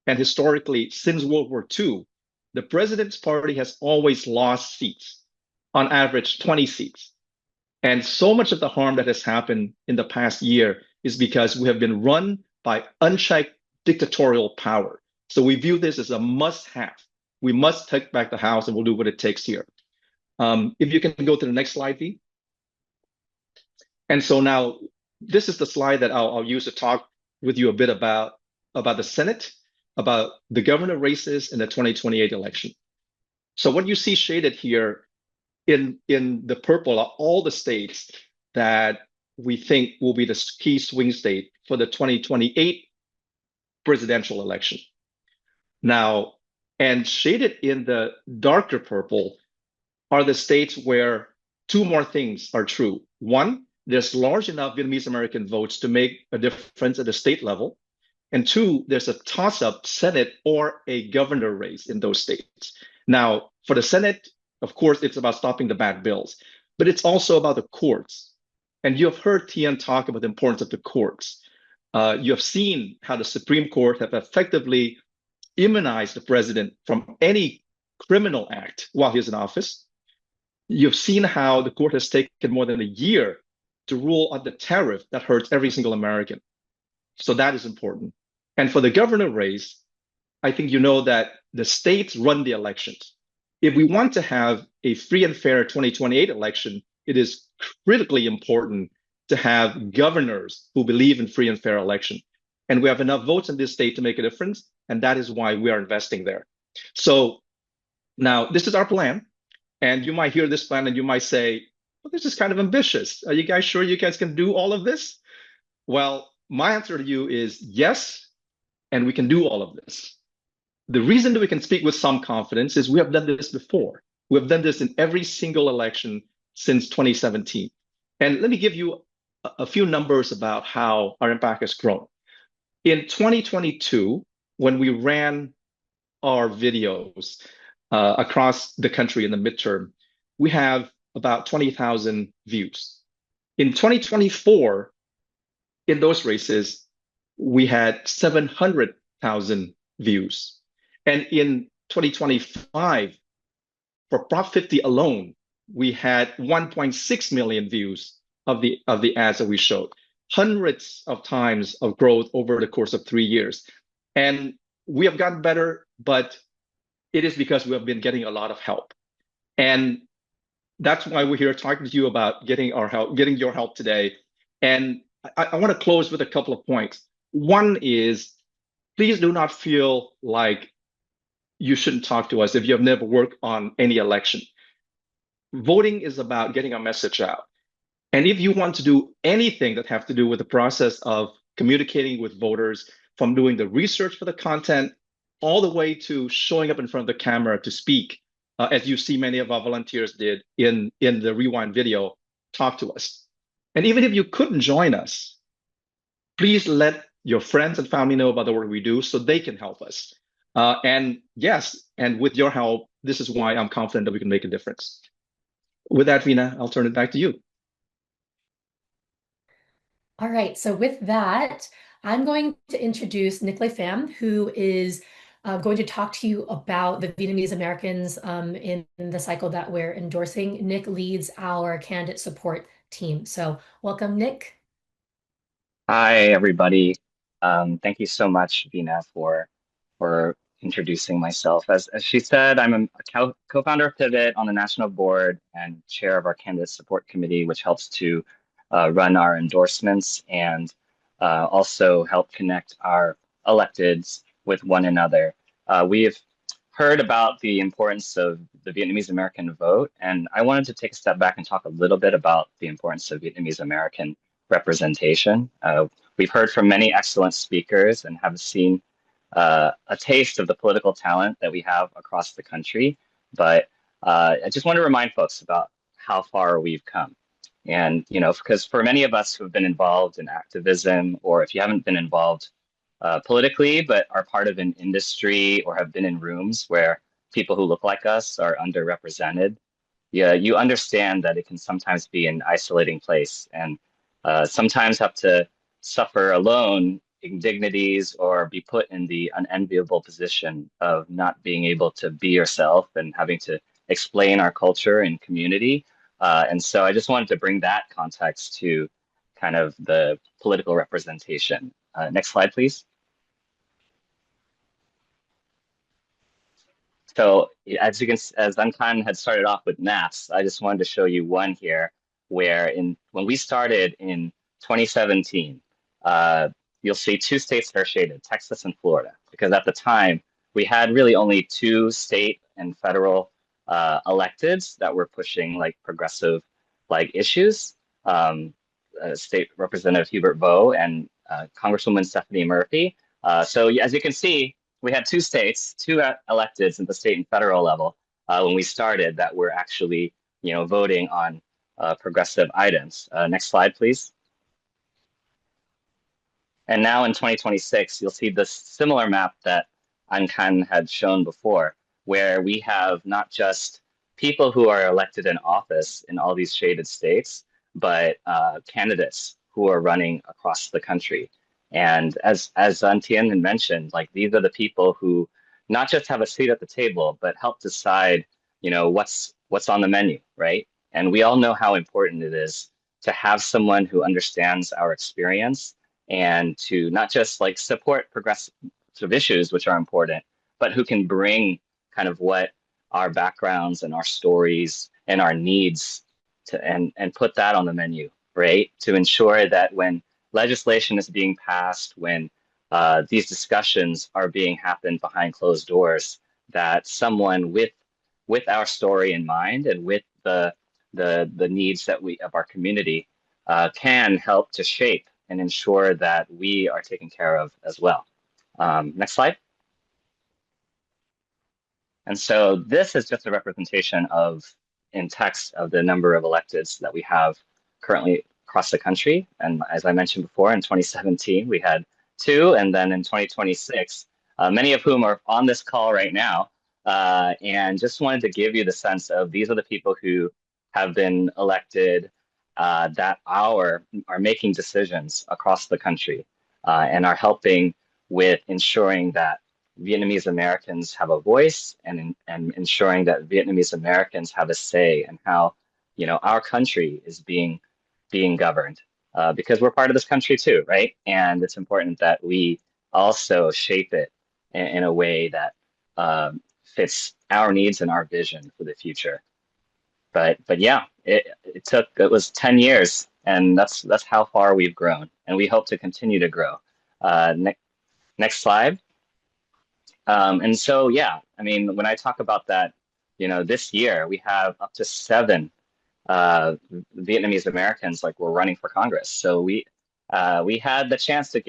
And historically, since World War II, the president's party has always lost seats, on average 20 seats. And so much of the harm that has happened in the past year is because we have been run by unchecked dictatorial power. So we view this as a must-have. We must take back the House, and we'll do what it takes here. If you can go to the next slide, V. And so now, this is the slide that I'll use to talk with you a bit about the Senate, about the governor races in the 2028 election. So what you see shaded here in the purple are all the states that we think will be the key swing state for the 2028 presidential election. Now, and shaded in the darker purple are the states where 2 more things are true. One, there's large enough Vietnamese American votes to make a difference at the state level. And 2, there's a toss-up Senate or a governor race in those states. Now, for the Senate, of course, it's about stopping the bad bills, but it's also about the courts. And you have heard Thien talk about the importance of the courts. You have seen how the Supreme Court have effectively immunized the president from any criminal act while he's in office. You've seen how the court has taken more than a year to rule on the tariff that hurts every single American. So that is important. And for the governor race, I think you know that the states run the elections. If we want to have a free and fair 2028 election, it is critically important to have governors who believe in free and fair election. And we have enough votes in this state to make a difference. And that is why we are investing there. So now this is our plan. And you might hear this plan and you might say, well, this is kind of ambitious. Are you guys sure you guys can do all of this? Well, my answer to you is yes, and we can do all of this. The reason that we can speak with some confidence is we have done this before. We have done this in every single election since 2017. And let me give you a few numbers about how our impact has grown. In 2022, when we ran our videos across the country in the midterm, we have about 20,000 views. In 2024, in those races, we had 700,000 views. And in 2025, for Prop 50 alone, we had 1.6 million views of the ads that we showed. Hundreds of times of growth over the course of 3 years. And we have gotten better, but it is because we have been getting a lot of help. And that's why we're here talking to you about getting your help today. And I want to close with a couple of points. One is, please do not feel like you shouldn't talk to us if you have never worked on any election. Voting is about getting a message out. And if you want to do anything that have to do with the process of communicating with voters, from doing the research for the content, all the way to showing up in front of the camera to speak, as you see many of our volunteers did in the Rewind video, talk to us. And even if you couldn't join us, please let your friends and family know about the work we do so they can help us. And yes, and with your help, this is why I'm confident that we can make a difference. With that, Vina, I'll turn it back to you. All right, so with that, I'm going to introduce Pham, who is going to talk to you about the Vietnamese Americans in the cycle that we're endorsing. Nick leads our candidate support team. So welcome, Nick. Hi, everybody. Thank you so much, Vina, for introducing myself. As she said, I'm a co-founder of Pivot on the national board and chair of our candidate support committee, which helps to run our endorsements and also help connect our electeds with one another. We have heard about the importance of the Vietnamese American vote, and I wanted to take a step back and talk a little bit about the importance of Vietnamese American representation. We've heard from many excellent speakers and have seen a taste of the political talent that we have across the country, but I just want to remind folks about how far we've come. And, you know, because for many of us who have been involved in activism, or if you haven't been involved politically, but are part of an industry or have been in rooms where people who look like us are underrepresented, yeah, you understand that it can sometimes be an isolating place and sometimes have to suffer alone indignities or be put in the unenviable position of not being able to be yourself and having to explain our culture and community. And so I just wanted to bring that context to kind of the political representation. Next slide, please. So as you can, as Khanh had started off with maps, I just wanted to show you one here where when we started in 2017, you'll see two states that are shaded, Texas and Florida, because at the time we had really only two state and federal electeds that were pushing like progressive like issues. State Representative Hubert Vo and Congresswoman Stephanie Murphy. So as you can see, we had two states, two electeds at the state and federal level when we started that were actually, you know, voting on progressive items. Next slide, please. And now in 2026, you'll see the similar map that Khanh had shown before, where we have not just people who are elected in office in all these shaded states, but candidates who are running across the country. And as Thien had mentioned, like these are the people who not just have a seat at the table, but help decide, you know, what's on the menu, right? And we all know how important it is to have someone who understands our experience and to not just like support progressive issues, which are important, but who can bring kind of what our backgrounds and our stories and our needs to and put that on the menu, right? To ensure that when legislation is being passed, when these discussions are being happened behind closed doors, that someone with our story in mind and with the needs that of our community can help to shape and ensure that we are taken care of as well. Next slide. And so this is just a representation in text of the number of electeds that we have currently across the country. And as I mentioned before, in 2017, we had two, and then in 2026, many of whom are on this call right now. And just wanted to give you the sense of these are the people who have been elected that are making decisions across the country and are helping with ensuring that Vietnamese Americans have a voice and ensuring that Vietnamese Americans have a say in how, our country is being governed. Because we're part of this country too, right? And it's important that we also shape it in a way that fits our needs and our vision for the future. But yeah, it was 10 years, and that's how far we've grown, and we hope to continue to grow. Next slide. And so yeah, I mean, when I talk about that, this year we have up to 7 Vietnamese Americans like we're running for Congress. So we had the chance to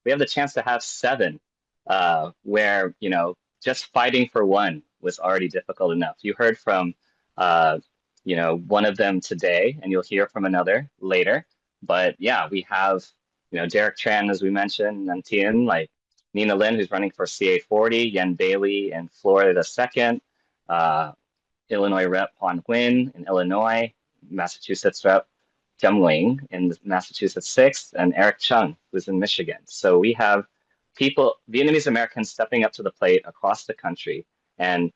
we have the chance to have 7 where just fighting for one was already difficult enough. You heard from one of them today, and you'll hear from another later. But yeah, we have Derek Tran, as we mentioned, and Thien, like Nina Lin, who's running for CA 40, Yen Bailey in Florida the 2nd, Illinois Rep. Hoan Nguyen in Illinois, Massachusetts Rep. Nguyen in Massachusetts 6th, and Eric Chung, who's in Michigan. So we have people, Vietnamese Americans, stepping up to the plate across the country and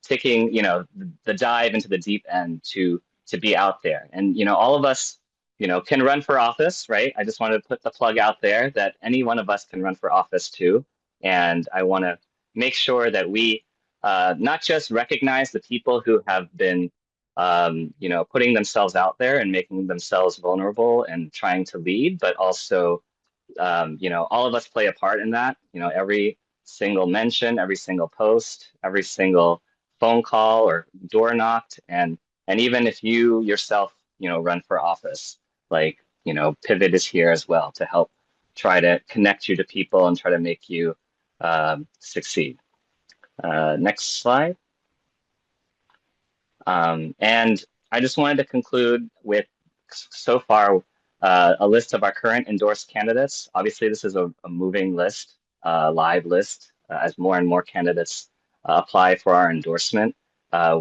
taking, the dive into the deep end to be out there. And, all of us, can run for office, right? I just wanted to put the plug out there that any one of us can run for office too. And I want to make sure that we not just recognize the people who have been, putting themselves out there and making themselves vulnerable and trying to lead, but also, all of us play a part in that. Every single mention, every single post, every single phone call or door knocked, and even if you yourself, run for office, like, Pivot is here as well to help try to connect you to people and try to make you succeed. Next slide. And I just wanted to conclude with, so far, a list of our current endorsed candidates. Obviously, this is a moving list, live list, as more and more candidates apply for our endorsement.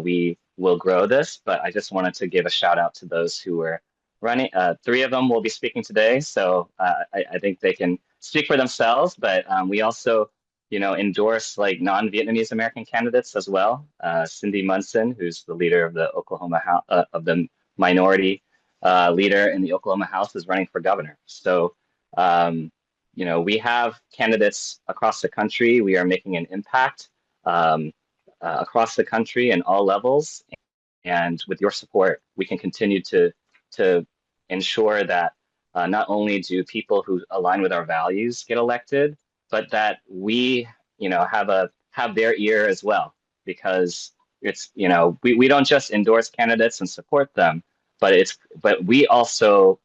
We will grow this, but I just wanted to give a shout out to those who were running. 3 of them will be speaking today, so I think they can speak for themselves, but we also endorse like non-Vietnamese American candidates as well. Cindy Munson, who's the leader of the Oklahoma House, of the minority leader in the Oklahoma House, is running for governor. So, we have candidates across the country. We are making an impact across the country in all levels. And with your support, we can continue to ensure that not only do people who align with our values get elected, but that we, have their ear as well, because it's, we don't just endorse candidates and support them, but we also,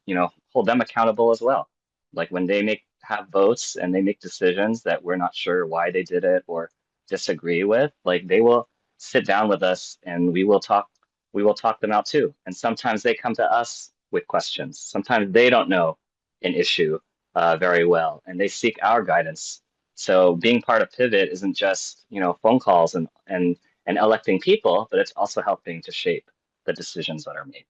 hold them accountable as well. Like when they have votes and they make decisions that we're not sure why they did it or disagree with, like they will sit down with us and we will talk them out too. And sometimes they come to us with questions. Sometimes they don't know an issue very well, and they seek our guidance. So being part of Pivot isn't just phone calls and electing people, but it's also helping to shape the decisions that are made.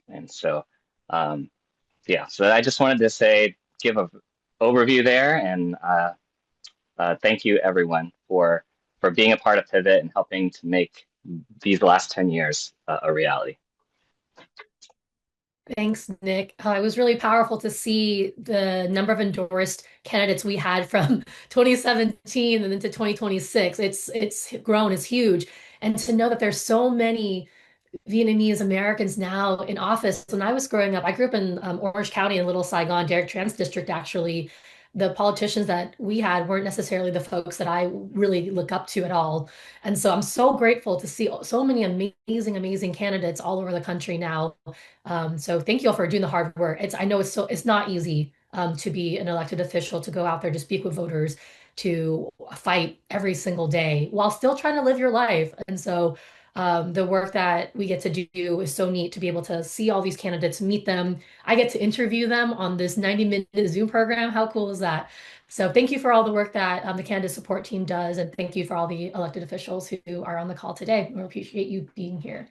And so, so I just wanted to give an overview there, and thank you everyone for being a part of Pivot and helping to make these last 10 years a reality. Thanks, Nick. It was really powerful to see the number of endorsed candidates we had from 2017 and into 2026. It's grown, it's huge. And to know that there's so many Vietnamese Americans now in office. When I was growing up, I grew up in Orange County in Little Saigon, Derek Tran's district, actually. The politicians that we had weren't necessarily the folks that I really look up to at all. And so I'm so grateful to see so many amazing candidates all over the country now. So thank you all for doing the hard work. I know it's not easy to be an elected official, to go out there to speak with voters, to fight every single day while still trying to live your life. And so the work that we get to do is so neat to be able to see all these candidates, meet them. I get to interview them on this 90-minute Zoom program. How cool is that? So thank you for all the work that the candidate support team does. And thank you for all the elected officials who are on the call today. We appreciate you being here.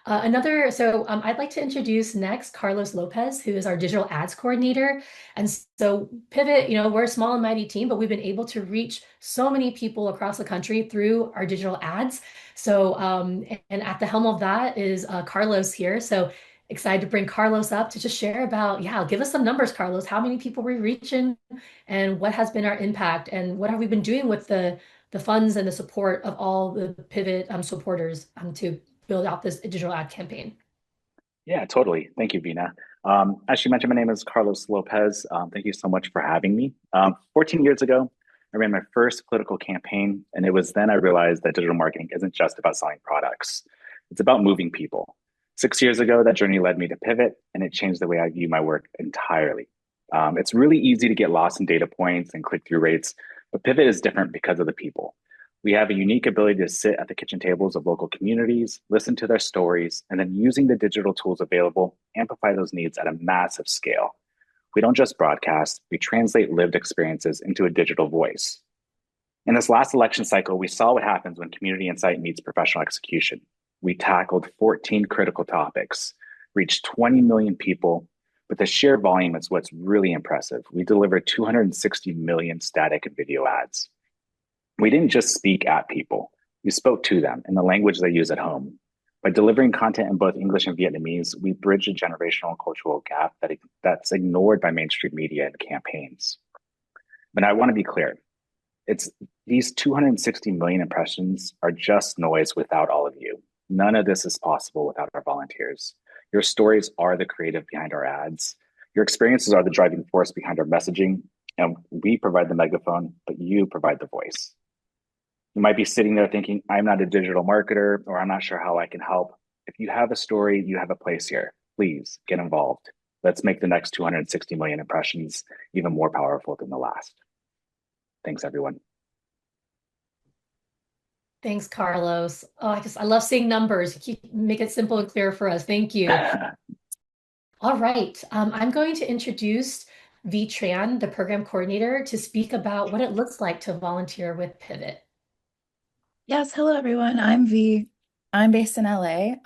I'd like to introduce next Carlos Lopez, who is our digital ads coordinator. And so Pivot, we're a small and mighty team, but we've been able to reach so many people across the country through our digital ads. And at the helm of that is Carlos here. So excited to bring Carlos up to just share about, give us some numbers, Carlos. How many people we're reaching and what has been our impact and what have we been doing with the funds and the support of all the Pivot supporters to build out this digital ad campaign. Yeah, totally. Thank you, Vina. As you mentioned, my name is Carlos Lopez. Thank you so much for having me. 14 years ago, I ran my first political campaign, and it was then I realized that digital marketing isn't just about selling products. It's about moving people. 6 years ago, that journey led me to Pivot, and it changed the way I view my work entirely. It's really easy to get lost in data points and click-through rates, but Pivot is different because of the people. We have a unique ability to sit at the kitchen tables of local communities, listen to their stories, and then using the digital tools available, amplify those needs at a massive scale. We don't just broadcast, we translate lived experiences into a digital voice. In this last election cycle, we saw what happens when community insight meets professional execution. We tackled 14 critical topics, reached 20 million people, but the sheer volume is what's really impressive. We delivered 260 million static and video ads. We didn't just speak at people, we spoke to them in the language they use at home. By delivering content in both English and Vietnamese, we bridge a generational and cultural gap that's ignored by mainstream media and campaigns. But I want to be clear, these 260 million impressions are just noise without all of you. None of this is possible without our volunteers. Your stories are the creative behind our ads. Your experiences are the driving force behind our messaging, and we provide the megaphone, but you provide the voice. You might be sitting there thinking, I'm not a digital marketer, or I'm not sure how I can help. If you have a story, you have a place here. Please get involved. Let's make the next 260 million impressions even more powerful than the last. Thanks, everyone. Thanks, Carlos. Oh, I love seeing numbers. Make it simple and clear for us. Thank you. All right. I'm going to introduce Tran, the program coordinator, to speak about what it looks like to volunteer with Pivot. Yes, hello everyone. I'm V. I'm based in LA.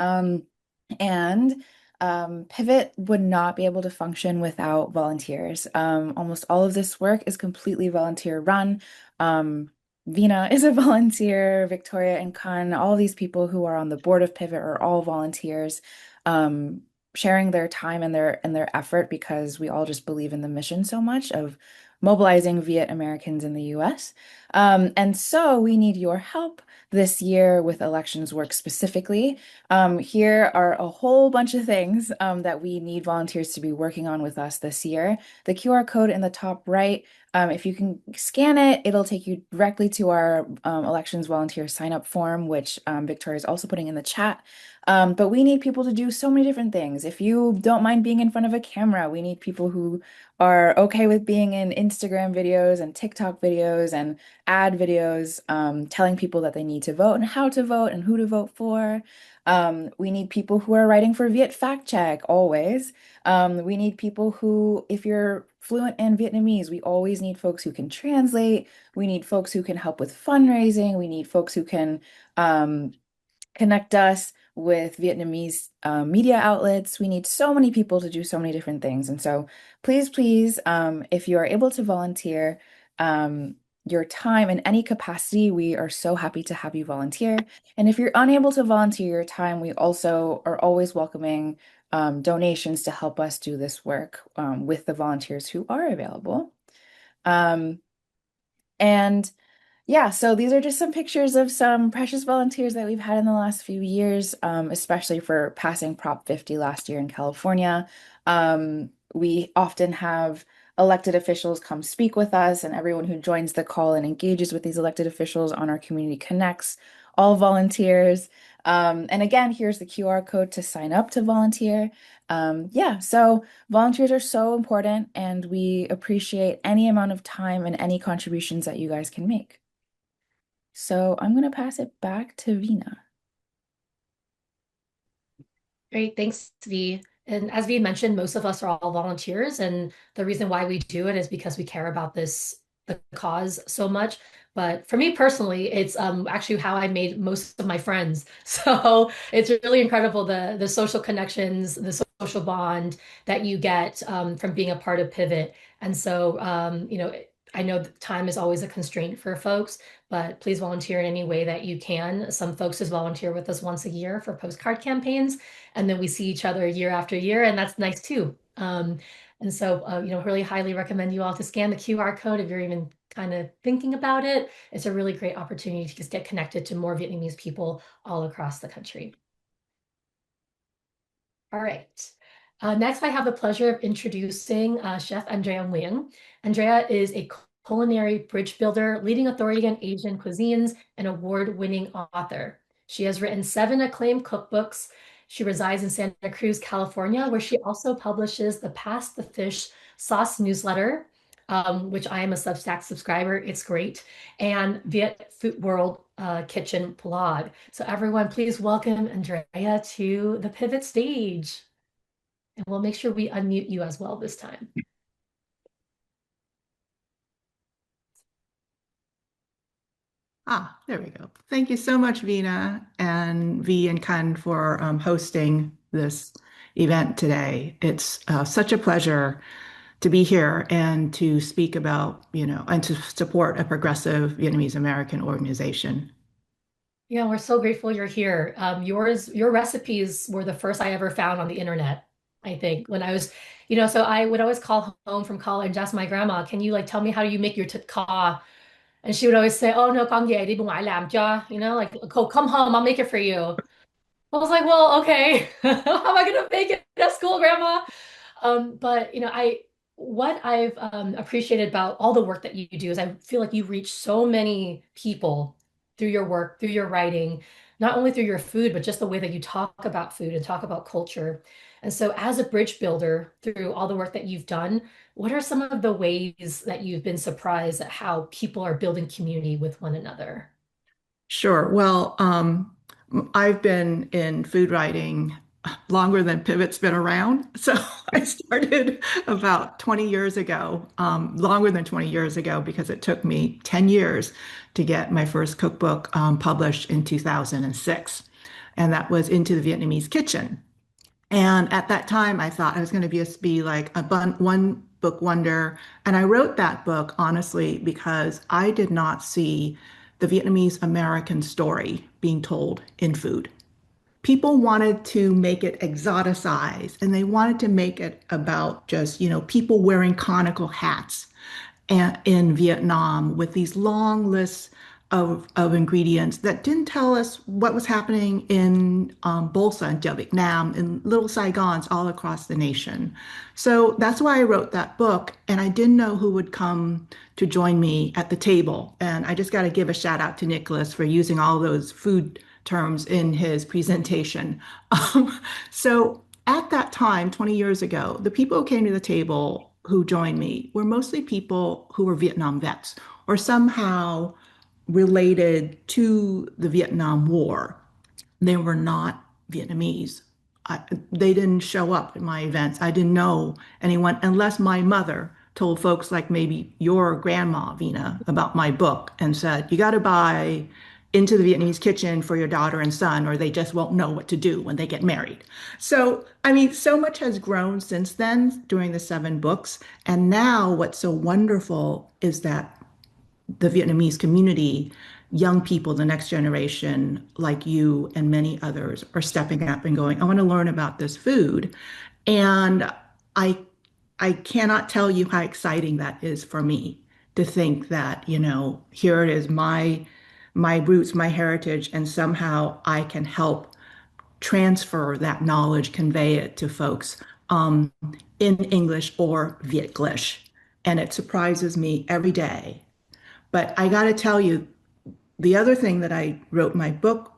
Pivot would not be able to function without volunteers. Almost all of this work is completely volunteer run. Vina is a volunteer, Victoria and Khanh, all these people who are on the board of Pivot are all volunteers, sharing their time and their effort because we all just believe in the mission so much of mobilizing Viet Americans in the US. And so we need your help this year with elections work specifically. Here are a whole bunch of things that we need volunteers to be working on with us this year. The QR code in the top right, if you can scan it, it'll take you directly to our elections volunteer sign up form, which Victoria is also putting in the chat. But we need people to do so many different things. If you don't mind being in front of a camera, we need people who are okay with being in Instagram videos and TikTok videos and ad videos, telling people that they need to vote and how to vote and who to vote for. We need people who are writing for Viet Fact Check always. We need people who, if you're fluent in Vietnamese, we always need folks who can translate. We need folks who can help with fundraising. We need folks who can connect us with Vietnamese media outlets. We need so many people to do so many different things. And so please, if you are able to volunteer your time in any capacity, we are so happy to have you volunteer. And if you're unable to volunteer your time, we also are always welcoming donations to help us do this work with the volunteers who are available. Yeah, so these are just some pictures of some precious volunteers that we've had in the last few years, especially for passing Prop 50 last year in California. We often have elected officials come speak with us, and everyone who joins the call and engages with these elected officials on our Community Connects, all volunteers. And again, here's the QR code to sign up to volunteer. Yeah, so volunteers are so important, and we appreciate any amount of time and any contributions that you guys can make. So I'm going to pass it back to Vina. Great, thanks, V. And as V mentioned, most of us are all volunteers, and the reason why we do it is because we care about this the cause so much. But for me personally, it's actually how I made most of my friends. So it's really incredible the social connections, the social bond that you get from being a part of Pivot. And so, I know that time is always a constraint for folks, but please volunteer in any way that you can. Some folks just volunteer with us once a year for postcard campaigns, and then we see each other year after year, and that's nice too. And so, really highly recommend you all to scan the QR code if you're even kind of thinking about it. It's a really great opportunity to just get connected to more Vietnamese people all across the country. All right. Next, I have the pleasure of introducing Chef Andrea Nguyen. Andrea is a culinary bridge builder, leading authority on Asian cuisines, and award-winning author. She has written 7 acclaimed cookbooks. She resides in Santa Cruz, California, where she also publishes the Pass the Fish Sauce newsletter, which I am a Substack subscriber. It's great. And Viet Food World Kitchen blog. So everyone, please welcome Andrea to the Pivot stage. And we'll make sure we unmute you as well this time. There we go. Thank you so much, Vina and V and Khanh for hosting this event today. It's such a pleasure to be here and to speak about, and to support a progressive Vietnamese American organization. Yeah, we're so grateful you're here. Your recipes were the first I ever found on the internet, I think, when I was, so I would always call home from college and ask my grandma, can you tell me how you make your thịt kho? And she would always say, oh, no, con về đi bên ngoài làm cho, come home, I'll make it for you. I was like, well, okay, how am I going to make it at school, Grandma? But, what I've appreciated about all the work that you do is I feel like you reach so many people through your work, through your writing, not only through your food, but just the way that you talk about food and talk about culture. And so as a bridge builder, through all the work that you've done, what are some of the ways that you've been surprised at how people are building community with one another? Sure. Well, I've been in food writing longer than Pivot's been around. So I started about 20 years ago, longer than 20 years ago, because it took me 10 years to get my first cookbook published in 2006. And that was Into the Vietnamese Kitchen. And at that time, I thought I was going to be like a one book wonder. And I wrote that book, honestly, because I did not see the Vietnamese American story being told in food. People wanted to make it exoticized, and they wanted to make it about just, people wearing conical hats in Vietnam with these long lists of ingredients that didn't tell us what was happening in Bolsa and Vietnam and little Saigons all across the nation. So that's why I wrote that book, and I didn't know who would come to join me at the table. And I just got to give a shout out to Nicholas for using all those food terms in his presentation. So at that time, 20 years ago, the people who came to the table who joined me were mostly people who were Vietnam vets or somehow related to the Vietnam War. They were not Vietnamese. They didn't show up at my events. I didn't know anyone unless my mother told folks like maybe your grandma, Vina, about my book and said, you got to buy Into the Vietnamese Kitchen for your daughter and son, or they just won't know what to do when they get married. So, so much has grown since then during the 7 books. And now what's so wonderful is that the Vietnamese community, young people, the next generation, like you and many others, are stepping up and going, I want to learn about this food. And I cannot tell you how exciting that is for me to think that, here it is, my roots, my heritage, and somehow I can help transfer that knowledge, convey it to folks in English or Vietglish. And it surprises me every day. But I got to tell you, the other thing that I wrote my book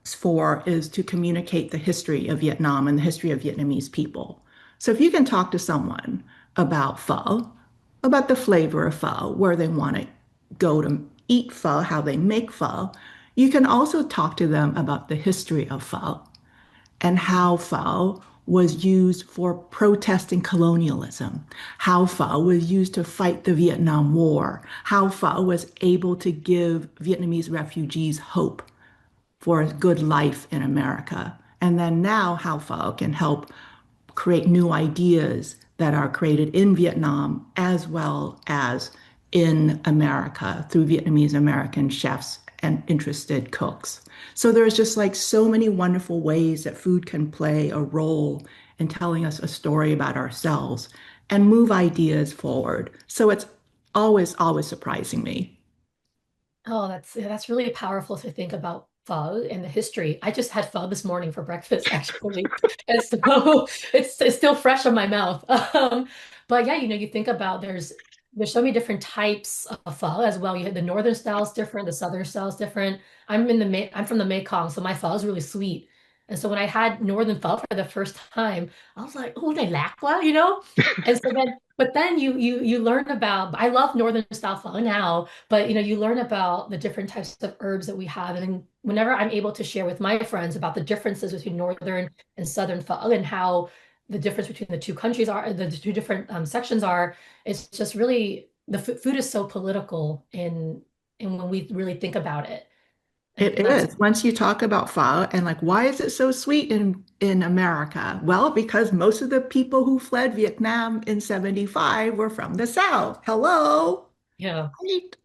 for is to communicate the history of Vietnam and the history of Vietnamese people. So if you can talk to someone about pho, about the flavor of pho, where they want to go to eat pho, how they make pho, you can also talk to them about the history of pho and how pho was used for protesting colonialism, how pho was used to fight the Vietnam War, how pho was able to give Vietnamese refugees hope for a good life in America. And then now how pho can help create new ideas that are created in Vietnam as well as in America through Vietnamese American chefs and interested cooks. So there's just like so many wonderful ways that food can play a role in telling us a story about ourselves and move ideas forward. So it's always surprising me. Oh, that's really powerful to think about pho and the history. I just had pho this morning for breakfast, actually. And so it's still fresh on my mouth. But yeah, you think about there's so many different types of pho as well. You had the northern style is different, the southern style is different. I'm from the Mekong, so my pho is really sweet. And so when I had northern pho for the first time, I was like, oh, they lakwa. And so then, but then you learn about. I love northern style pho now, but you learn about the different types of herbs that we have. And then whenever I'm able to share with my friends about the differences between northern and southern pho and how the difference between the two countries are, the two different sections are, it's just really the food is so political in when we really think about it. It And that's is. Once you talk about pho and like, why is it so sweet in America? Well, because most of the people who fled Vietnam in 75 were from the South. Hello. yeah. Right.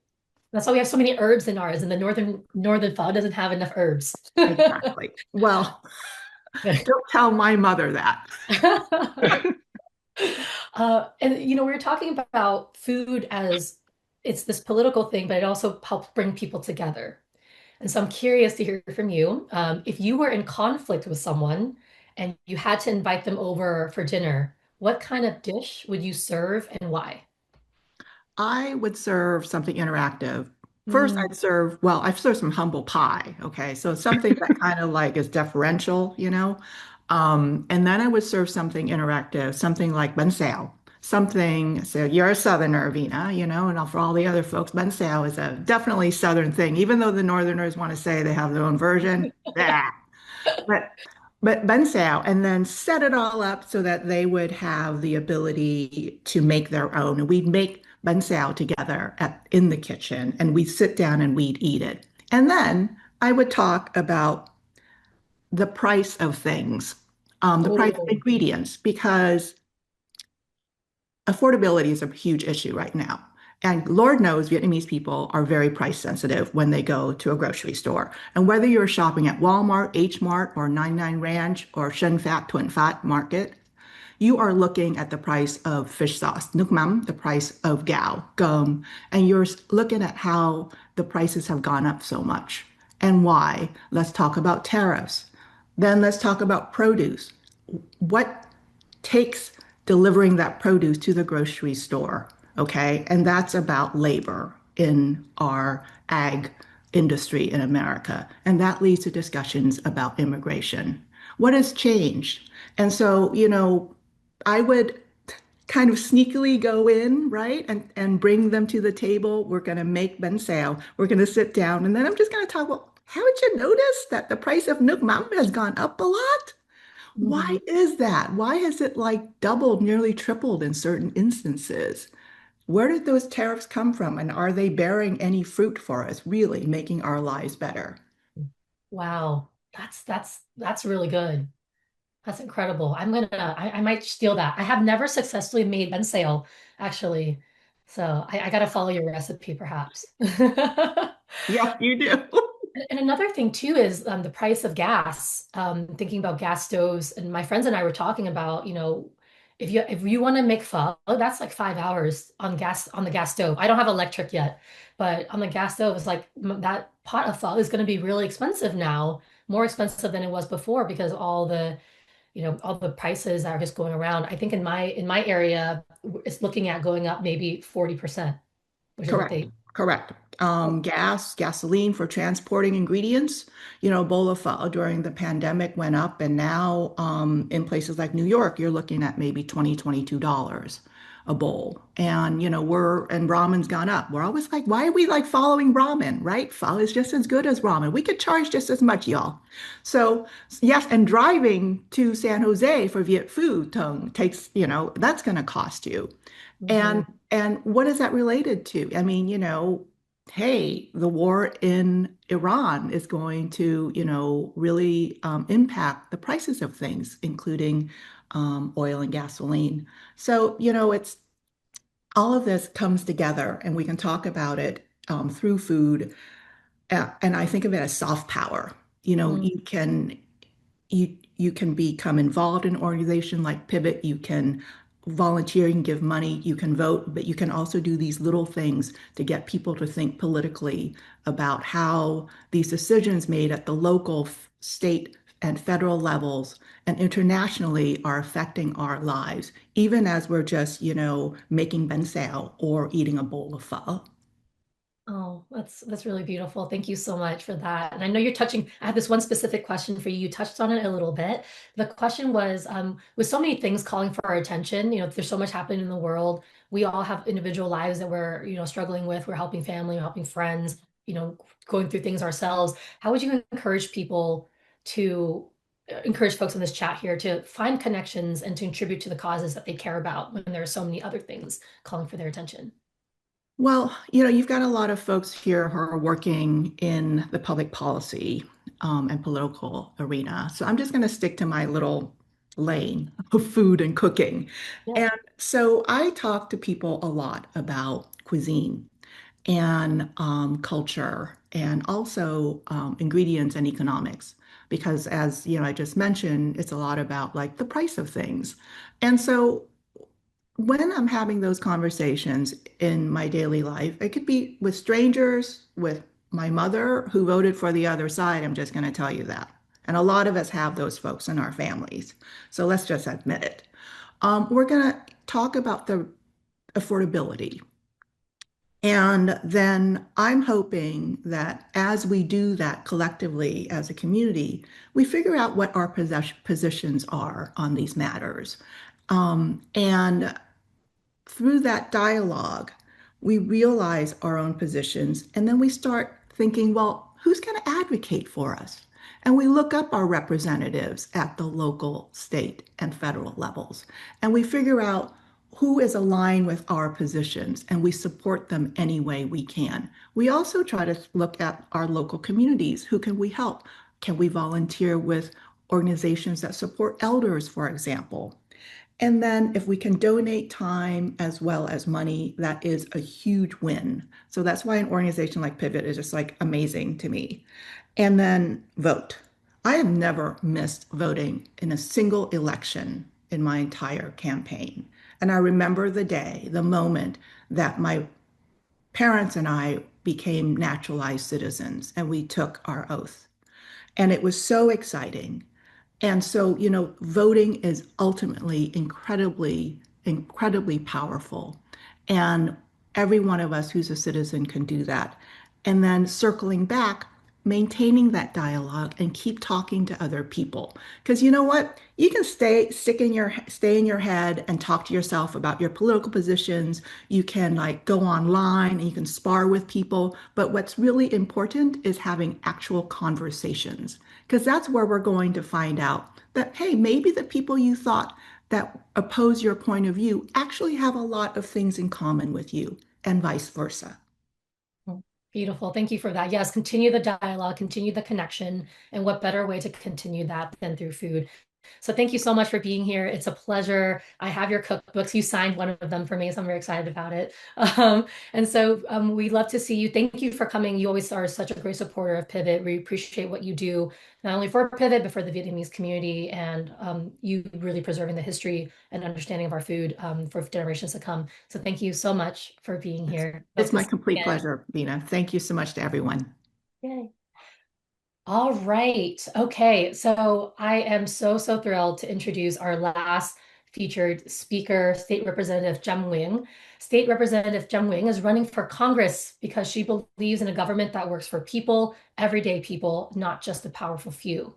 That's why we have so many herbs in ours, and the northern pho doesn't have enough herbs. Exactly. Well, don't tell my mother that. And we were talking about food as it's this political thing, but it also helps bring people together. And so I'm curious to hear from you. If you were in conflict with someone and you had to invite them over for dinner, what kind of dish would you serve and why? I would serve something interactive. First, Mm. I've served some humble pie. Okay. So something that kind of like is deferential. And then I would serve something interactive, something like bánh xèo. So you're a Southerner, Vina, and for all the other folks, bánh xèo is a definitely Southern thing, even though the Northerners want to say they have their own version. Yeah. But bánh xèo, and then set it all up so that they would have the ability to make their own. And we'd make bánh xèo together in the kitchen, and we'd sit down and we'd eat it. And then I would talk about the price of things, the price of Oh, ingredients, because affordability is a huge issue right now. And Lord knows Vietnamese people are very price sensitive when they go to a grocery store. And whether you're shopping at Walmart, H Mart, or 99 Ranch, or Shen Fat Twin Fat Market, you are looking at the price of fish sauce, nước mắm, the price of gạo, gum, and you're looking at how the prices have gone up so much and why. Let's talk about tariffs. Then let's talk about produce. What takes delivering that produce to the grocery store? Okay. And that's about labor in our ag industry in America. And that leads to discussions about immigration. What has changed? And so, I would kind of sneakily go in, right? And bring them to the table. We're going to make bánh xèo. We're going to sit down. And then I'm just going to talk about, haven't you noticed that the price of nước mắm has gone up a lot? Why is that? Why has it like doubled, nearly tripled in certain instances? Where did those tariffs come from? And are they bearing any fruit for us, really making our lives better? wow. That's really good. That's incredible. I might steal that. I have never successfully made bun sale, actually. So I got to follow your recipe, perhaps. Yeah, you do. And another thing too is the price of gas. Thinking about gas stoves, and my friends and I were talking about, if you want to make pho, that's like 5 hours on the gas stove. I don't have electric yet, but on the gas stove, it's like that pot of pho is going to be really expensive now, more expensive than it was before because all the prices are just going around. I think in my area, it's looking at going up maybe 40%, which is what Correct. they. Correct. Gasoline for transporting ingredients. Bowl of pho during the pandemic went up, and now in places like New York, you're looking at maybe $22. a bowl. And, and ramen's gone up. We're always like, why are we like following ramen, right? Pho is just as good as ramen. We could charge just as much, y'all. So, yes, and driving to San Jose for Viet Phu Tong takes, that's going to cost you. And what is that related to? I mean, hey, the war in Iran is going to, really impact the prices of things, including oil and gasoline. So, it's all of this comes together and we can talk about it through food. And I think of it as soft power. You can become involved in an organization like Pivot. You can volunteer, you can give money, you can vote, but you can also do these little things to get people to think politically about how these decisions made at the local, state, and federal levels and internationally are affecting our lives, even as we're just, making bensao or eating a bowl of pho. Oh, that's really beautiful. Thank you so much for that. And I know you're touching, I have this one specific question for you. You touched on it a little bit. The question was, with so many things calling for our attention, there's so much happening in the world. We all have individual lives that we're, struggling with. We're helping family, we're helping friends, going through things ourselves. How would you encourage people to encourage folks in this chat here to find connections and to contribute to the causes that they care about when there are so many other things calling for their attention? Well, you've got a lot of folks here who are working in the public policy and political arena. So I'm just going to stick to my little lane of food and cooking. And so I talk to people a lot about cuisine and culture and also ingredients and economics. Because as I just mentioned, it's a lot about like the price of things. And so when I'm having those conversations in my daily life, it could be with strangers, with my mother who voted for the other side. I'm just going to tell you that. And a lot of us have those folks in our families. So let's just admit it. We're going to talk about the affordability. And then I'm hoping that as we do that collectively as a community, we figure out what our positions are on these matters. And through that dialogue, we realize our own positions, and then we start thinking, well, who's going to advocate for us? And we look up our representatives at the local, state, and federal levels, and we figure out who is aligned with our positions, and we support them any way we can. We also try to look at our local communities. Who can we help? Can we volunteer with organizations that support elders, for example? And then if we can donate time as well as money, that is a huge win. So that's why an organization like Pivot is just like amazing to me. And then vote. I have never missed voting in a single election in my entire campaign. And I remember the day, the moment that my parents and I became naturalized citizens and we took our oath. And it was so exciting. And so, voting is ultimately incredibly, incredibly powerful. And every one of us who's a citizen can do that. And then circling back, maintaining that dialogue and keep talking to other people. Because you know what? You can stay in your head and talk to yourself about your political positions. You can like go online and you can spar with people. But what's really important is having actual conversations, because that's where we're going to find out that, hey, maybe the people you thought that oppose your point of view actually have a lot of things in common with you, and vice versa. Beautiful. Thank you for that. Yes, continue the dialogue, continue the connection, and what better way to continue that than through food. So thank you so much for being here. It's a pleasure. I have your cookbooks. You signed one of them for me, so I'm very excited about it. And so we'd love to see you. Thank you for coming. You always are such a great supporter of Pivot. We appreciate what you do, not only for Pivot, but for the Vietnamese community, and you really preserving the history and understanding of our food for generations to come. So thank you so much for being here. It's my complete pleasure, Vina. Thank you so much to everyone. Yay. All right. Okay. So I am so thrilled to introduce our last featured speaker, State Representative Pham Nguyen. State Representative Pham Nguyen is running for Congress because she believes in a government that works for people, everyday people, not just the powerful few.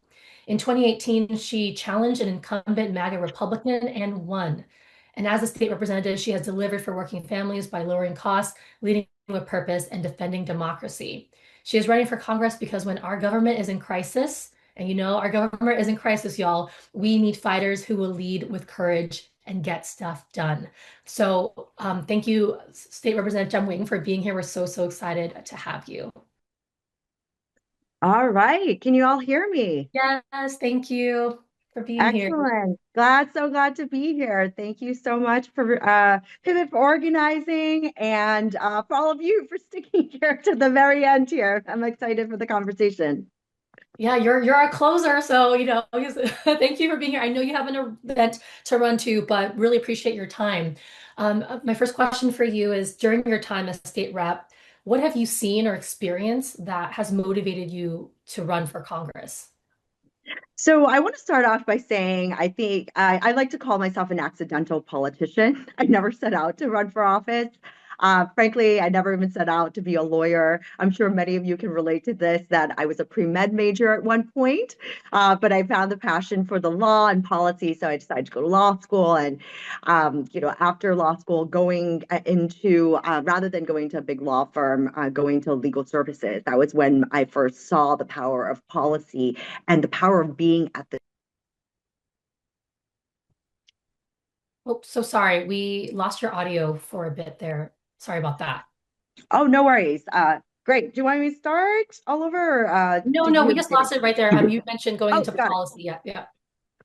In 2018, she challenged an incumbent MAGA Republican and won. And as a state representative, she has delivered for working families by lowering costs, leading with purpose, and defending democracy. She is running for Congress because when our government is in crisis, and you know our government is in crisis, y'all, we need fighters who will lead with courage and get stuff done. So thank you, State Representative Nguyen, for being here. We're so, so excited to have you. All right. Can you all hear me? Yes, thank you for being here. Excellent. So glad to be here. Thank you so much for Pivot for organizing and for all of you for sticking here to the very end here. I'm excited for the conversation. Yeah, you're our closer, so thank you for being here. I know you have an event to run to, but really appreciate your time. My first question for you is, during your time as state rep, what have you seen or experienced that has motivated you to run for Congress? So I want to start off by saying I think I like to call myself an accidental politician. I never set out to run for office. Frankly, I never even set out to be a lawyer. I'm sure many of you can relate to this, that I was a pre-med major at one point, but I found the passion for the law and policy, so I decided to go to law school. And after law school, going into rather than going to a big law firm, going to legal services. That was when I first saw the power of policy and the power of being at the. Oh, so sorry, we lost your audio for a bit there. Sorry about that. Oh, no worries. Great. Do you want me to start all over? Or, no, we just lost it right there. You mentioned going into policy. Yeah.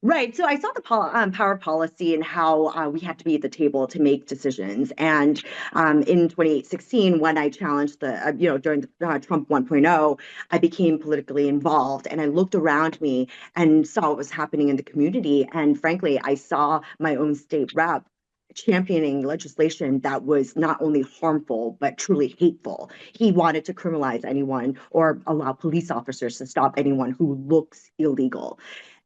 Right. So I saw the power policy and how we had to be at the table to make decisions. And in 2016, when I challenged during the Trump 1.0, I became politically involved and I looked around me and saw what was happening in the community. And frankly, I saw my own state rep championing legislation that was not only harmful, but truly hateful. He wanted to criminalize anyone or allow police officers to stop anyone who looks illegal.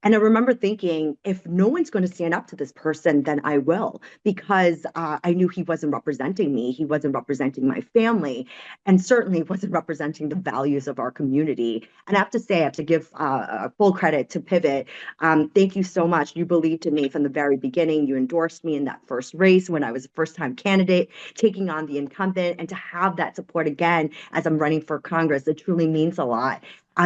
And I remember thinking, if no one's going to stand up to this person, then I will, because I knew he wasn't representing me. He wasn't representing my family, and certainly wasn't representing the values of our community. And I have to say, I have to give full credit to Pivot. Thank you so much. You believed in me from the very beginning. You endorsed me in that first race when I was a first-time candidate, taking on the incumbent, and to have that support again as I'm running for Congress, it truly means a lot.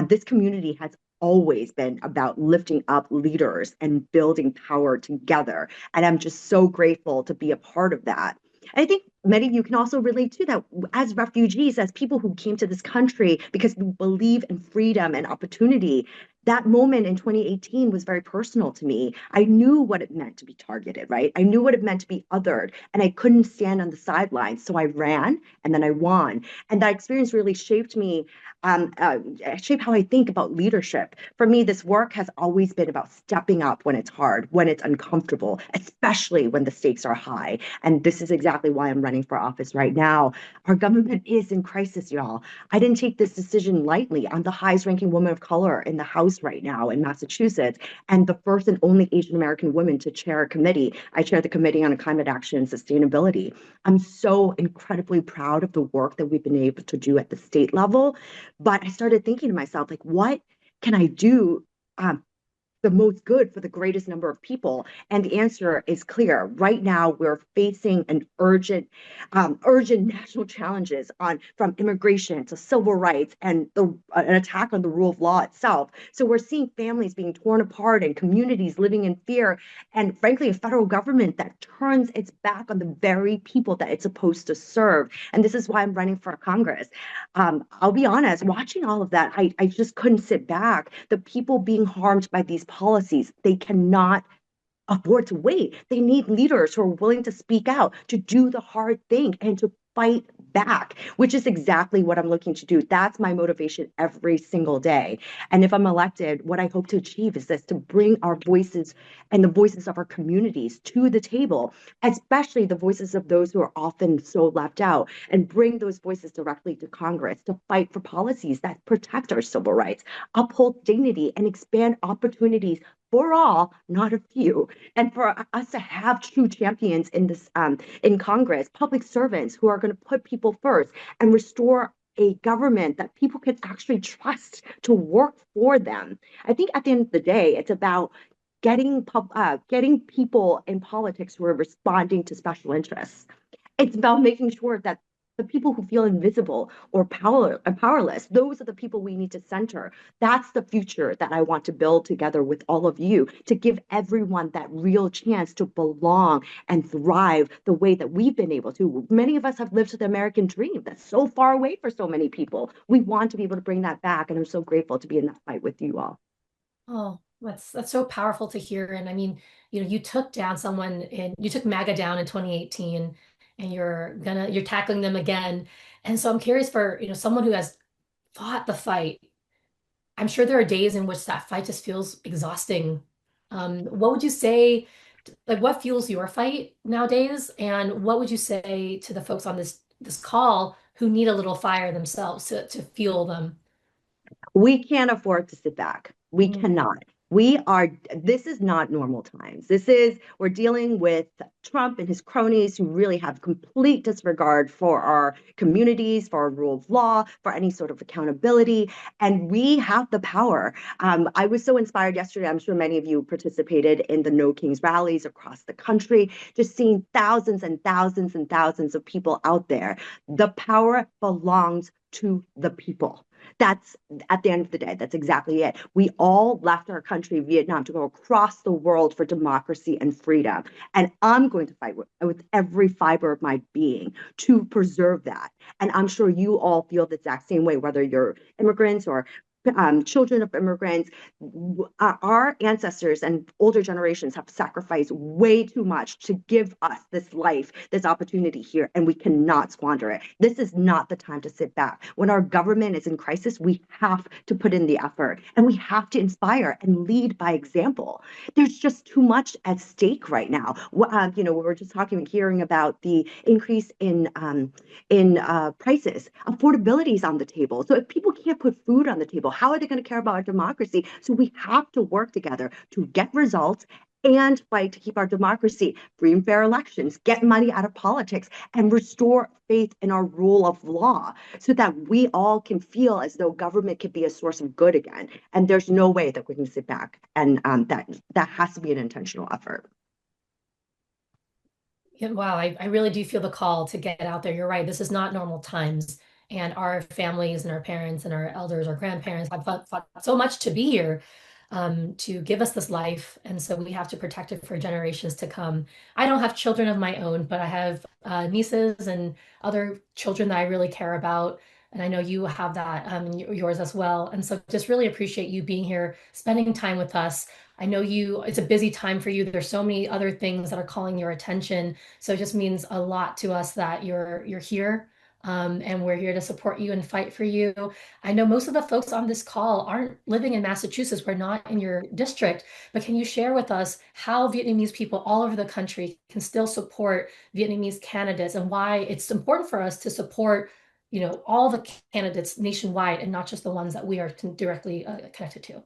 This community has always been about lifting up leaders and building power together. And I'm just so grateful to be a part of that. And I think many of you can also relate to that as refugees, as people who came to this country because we believe in freedom and opportunity. That moment in 2018 was very personal to me. I knew what it meant to be targeted, right? I knew what it meant to be othered, and I couldn't stand on the sidelines. So I ran and then I won. And that experience really shaped me, shaped how I think about leadership. For me, this work has always been about stepping up when it's hard, when it's uncomfortable, especially when the stakes are high. And this is exactly why I'm running for office right now. Our government is in crisis, y'all. I didn't take this decision lightly. I'm the highest ranking woman of color in the House right now in Massachusetts, and the first and only Asian American woman to chair a committee. I chair the Committee on Climate Action and Sustainability. I'm so incredibly proud of the work that we've been able to do at the state level. But I started thinking to myself, like, what can I do the most good for the greatest number of people? And the answer is clear. Right now, we're facing an urgent national challenges from immigration to civil rights and an attack on the rule of law itself. So we're seeing families being torn apart and communities living in fear, and frankly, a federal government that turns its back on the very people that it's supposed to serve. And this is why I'm running for Congress. I'll be honest, watching all of that, I just couldn't sit back. The people being harmed by these policies, they cannot afford to wait. They need leaders who are willing to speak out, to do the hard thing, and to fight back, which is exactly what I'm looking to do. That's my motivation every single day. And if I'm elected, what I hope to achieve is this: to bring our voices and the voices of our communities to the table, especially the voices of those who are often so left out, and bring those voices directly to Congress to fight for policies that protect our civil rights, uphold dignity, and expand opportunities for all, not a few, and for us to have true champions in this in Congress, public servants who are going to put people first and restore a government that people can actually trust to work for them. I think at the end of the day, it's about getting people in politics who are responding to special interests. It's about making sure that the people who feel invisible or powerless, those are the people we need to center. That's the future that I want to build together with all of you, to give everyone that real chance to belong and thrive the way that we've been able to. Many of us have lived the American dream that's so far away for so many people. We want to be able to bring that back, and I'm so grateful to be in that fight with you all. Oh, that's so powerful to hear. And I mean, you took down someone you took MAGA down in 2018, and you're tackling them again. And so I'm curious for, someone who has fought the fight. I'm sure there are days in which that fight just feels exhausting. What would you say, like what fuels your fight nowadays? And what would you say to the folks on this call who need a little fire themselves to fuel them? We can't afford to sit back. We cannot. This is not normal times. We're dealing with Trump and his cronies who really have complete disregard for our communities, for our rule of law, for any sort of accountability. And we have the power. I was so inspired yesterday. I'm sure many of you participated in the No Kings rallies across the country, just seeing thousands and thousands and thousands of people out there. The power belongs to the people. That's at the end of the day, that's exactly it. We all left our country, Vietnam, to go across the world for democracy and freedom. And I'm going to fight with every fiber of my being to preserve that. And I'm sure you all feel the exact same way, whether you're immigrants or children of immigrants. Our ancestors and older generations have sacrificed way too much to give us this life, this opportunity here, and we cannot squander it. This is not the time to sit back. When our government is in crisis, we have to put in the effort, and we have to inspire and lead by example. There's just too much at stake right now. We were just hearing about the increase in prices. Affordability is on the table. So if people can't put food on the table, how are they going to care about our democracy? So we have to work together to get results and fight to keep our democracy, free and fair elections, get money out of politics, and restore faith in our rule of law so that we all can feel as though government can be a source of good again. And there's no way that we can sit back. And that has to be an intentional effort. Yeah, wow, I really do feel the call to get out there. You're right. This is not normal times. And our families and our parents and our elders, our grandparents have fought so much to be here, to give us this life. And so we have to protect it for generations to come. I don't have children of my own, but I have nieces and other children that I really care about. And I know you have that, yours as well. And so just really appreciate you being here, spending time with us. I know it's a busy time for you. There's so many other things that are calling your attention. So it just means a lot to us that you're here. And we're here to support you and fight for you. I know most of the folks on this call aren't living in Massachusetts. We're not in your district, but can you share with us how Vietnamese people all over the country can still support Vietnamese candidates and why it's important for us to support, all the candidates nationwide and not just the ones that we are directly connected to?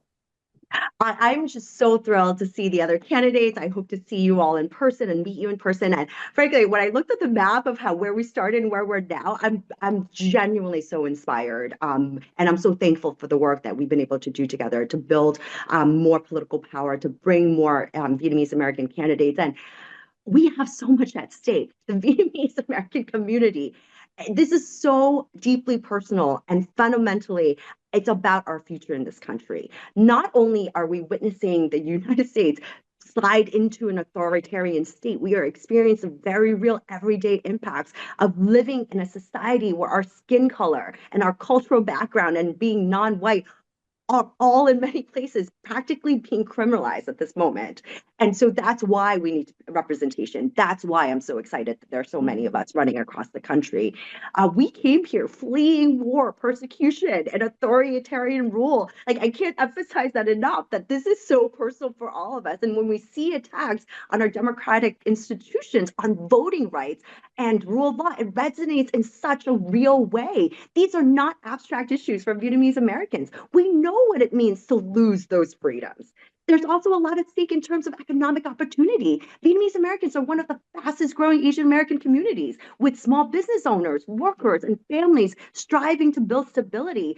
I'm just so thrilled to see the other candidates. I hope to see you all in person and meet you in person. And frankly, when I looked at the map of where we started and where we're now, I'm genuinely so inspired. And I'm so thankful for the work that we've been able to do together to build more political power, to bring more Vietnamese American candidates. And we have so much at stake. The Vietnamese American community. This is so deeply personal, and fundamentally, it's about our future in this country. Not only are we witnessing the United States slide into an authoritarian state, we are experiencing very real everyday impacts of living in a society where our skin color and our cultural background and being non-white are all in many places practically being criminalized at this moment. And so that's why we need representation. That's why I'm so excited that there are so many of us running across the country. We came here fleeing war, persecution, and authoritarian rule. I can't emphasize that enough, that this is so personal for all of us. And when we see attacks on our democratic institutions, on voting rights and rule of law, it resonates in such a real way. These are not abstract issues for Vietnamese Americans. We know what it means to lose those freedoms. There's also a lot at stake in terms of economic opportunity. Vietnamese Americans are one of the fastest growing Asian American communities, with small business owners, workers, and families striving to build stability.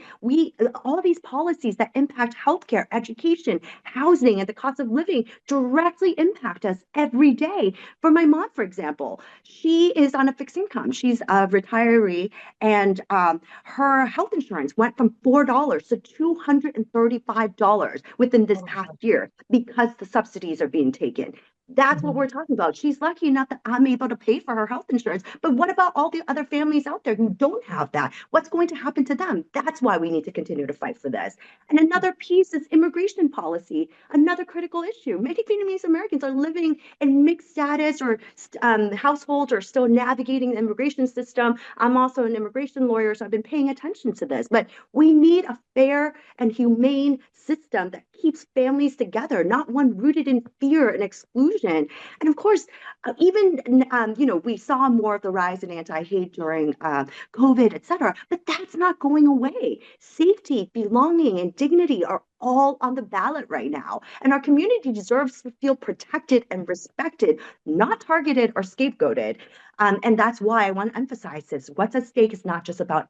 All these policies that impact healthcare, education, housing, and the cost of living directly impact us every day. For my mom, for example, she is on a fixed income. She's a retiree, and her health insurance went from $4 to $235 within this past year because the subsidies are being taken. That's what we're talking about. She's lucky enough that I'm able to pay for her health insurance. But what about all the other families out there who don't have that? What's going to happen to them? That's why we need to continue to fight for this. And another piece is immigration policy, another critical issue. Many Vietnamese Americans are living in mixed status or households are still navigating the immigration system. I'm also an immigration lawyer, so I've been paying attention to this. But we need a fair and humane system that keeps families together, not one rooted in fear and exclusion. And of course, we saw more of the rise in anti-hate during COVID, et cetera, but that's not going away. Safety, belonging, and dignity are all on the ballot right now. And our community deserves to feel protected and respected, not targeted or scapegoated. And that's why I want to emphasize this. What's at stake is not just about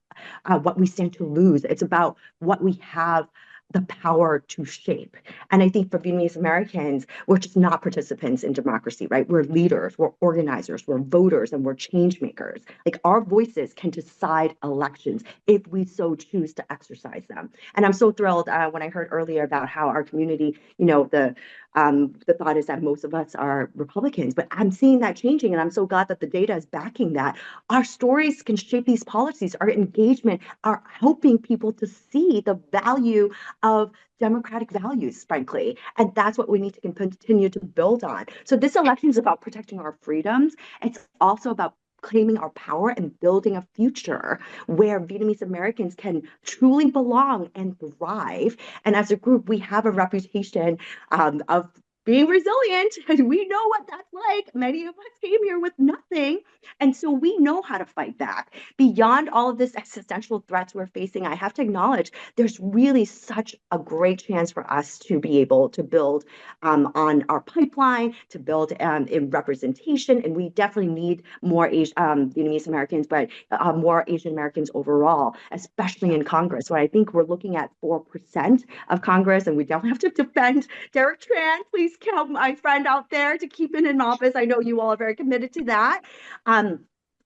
what we stand to lose. It's about what we have the power to shape. And I think for Vietnamese Americans, we're just not participants in democracy, right? We're leaders, we're organizers, we're voters, and we're change makers. Like, our voices can decide elections if we so choose to exercise them. And I'm so thrilled when I heard earlier about how our community, the thought is that most of us are Republicans, but I'm seeing that changing, and I'm so glad that the data is backing that. Our stories can shape these policies. Our engagement are helping people to see the value of democratic values, frankly. And that's what we need to continue to build on. So this election is about protecting our freedoms. It's also about claiming our power and building a future where Vietnamese Americans can truly belong and thrive. And as a group, we have a reputation of being resilient, and we know what that's like. Many of us came here with nothing, and so we know how to fight back. Beyond all of this existential threats we're facing, I have to acknowledge there's really such a great chance for us to be able to build on our pipeline, to build in representation, and we definitely need more Vietnamese Americans, but more Asian Americans overall, especially in Congress. So I think we're looking at 4% of Congress, and we definitely have to defend Derek Tran. Please count my friend out there to keep it in office. I know you all are very committed to that.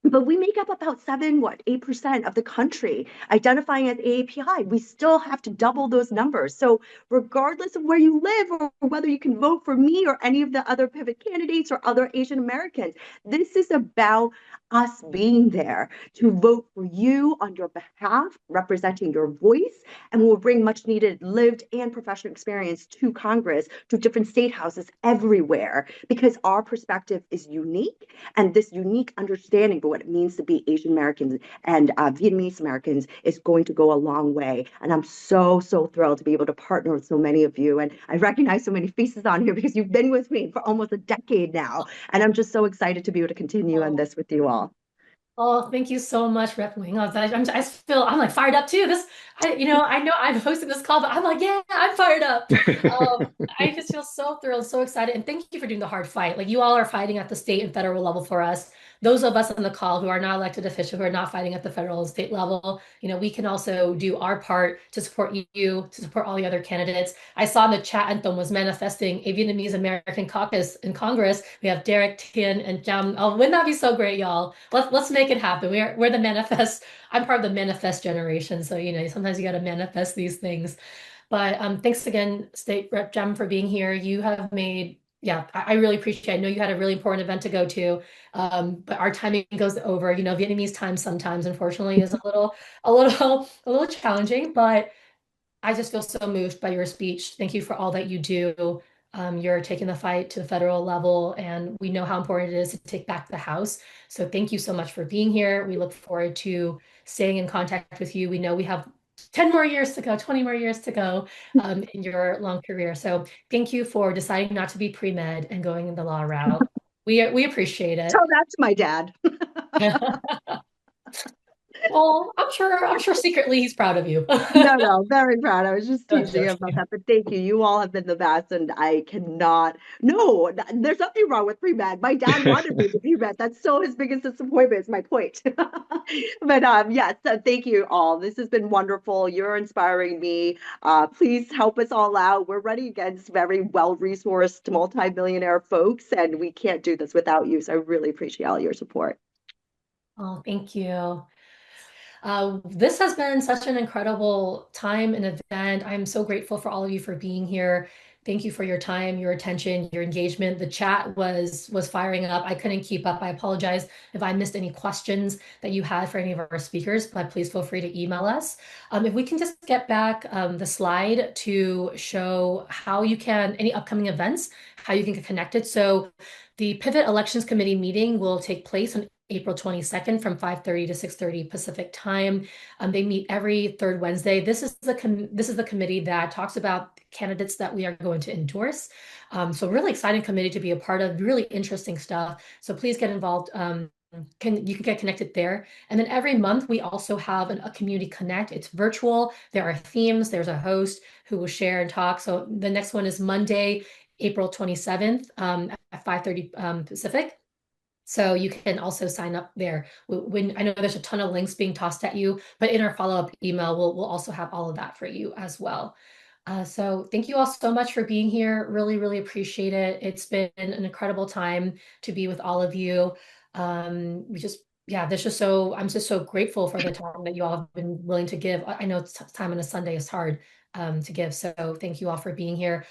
But we make up about 8% of the country identifying as AAPI. We still have to double those numbers. So regardless of where you live or whether you can vote for me or any of the other pivot candidates or other Asian Americans, this is about us being there to vote for you on your behalf, representing your voice, and we'll bring much needed lived and professional experience to Congress, to different state houses everywhere, because our perspective is unique, and this unique understanding of what it means to be Asian Americans and Vietnamese Americans is going to go a long way. And I'm so thrilled to be able to partner with so many of you. And I recognize so many faces on here because you've been with me for almost a decade now. And I'm just so excited to be able to continue on this with you all. Oh, thank you so much, Rep Wing. I'm like fired up too. I know I'm hosting this call, but I'm like, yeah, I'm fired up. I just feel so thrilled, so excited, and thank you for doing the hard fight. Like, you all are fighting at the state and federal level for us. Those of us on the call who are not elected officials, who are not fighting at the federal and state level, we can also do our part to support you, to support all the other candidates. I saw in the chat Anthem was manifesting a Vietnamese American caucus in Congress. We have Derek, Thien, and Jam. Oh, wouldn't that be so great, y'all? Let's make it happen. We're the manifest. I'm part of the manifest generation, so sometimes you got to manifest these things. But thanks again, State Rep Jam, for being here. You have made, I really appreciate it. I know you had a really important event to go to, but our timing goes over. Vietnamese time sometimes, unfortunately, is a little challenging. But I just feel so moved by your speech. Thank you for all that you do. You're taking the fight to the federal level, and we know how important it is to take back the House. So thank you so much for being here. We look forward to staying in contact with you. We know we have 10 more years to go, 20 more years to go in your long career. So thank you for deciding not to be pre-med and going the law route. We appreciate it. Tell that to my dad. Oh, I'm sure secretly he's proud of you. No, very proud. I was just I'm teasing about joking. that, but thank you. You all have been the best, and I cannot. No, there's nothing wrong with pre-med. My dad wanted me to pre-med. That's still his biggest disappointment. Is my point. But yes, thank you all. This has been wonderful. You're inspiring me. Please help us all out. We're running against very well-resourced, multi-millionaire folks, and we can't do this without you. So I really appreciate all your support. Oh, thank you. This has been such an incredible time and event. I'm so grateful for all of you for being here. Thank you for your time, your attention, your engagement. The chat was firing up. I couldn't keep up. I apologize if I missed any questions that you had for any of our speakers, but please feel free to email us. If we can just get back the slide to show how you can, any upcoming events, how you can get connected. So the Pivot Elections Committee meeting will take place on April 22nd from 5:30 to 6:30 Pacific time. They meet every third Wednesday. This is the committee that talks about candidates that we are going to endorse. So really exciting committee to be a part of, really interesting stuff. So please get involved. You can get connected there. And then every month we also have a community connect. It's virtual. There are themes. There's a host who will share and talk. So the next one is Monday, April 27th at 5:30 Pacific. So you can also sign up there. When I know there's a ton of links being tossed at you, but in our follow-up email, we'll also have all of that for you as well. So thank you all so much for being here. Really, really appreciate it. It's been an incredible time to be with all of you. I'm just so grateful for the time that you all have been willing to give. I know time on a Sunday is hard to give. So thank you all for being here.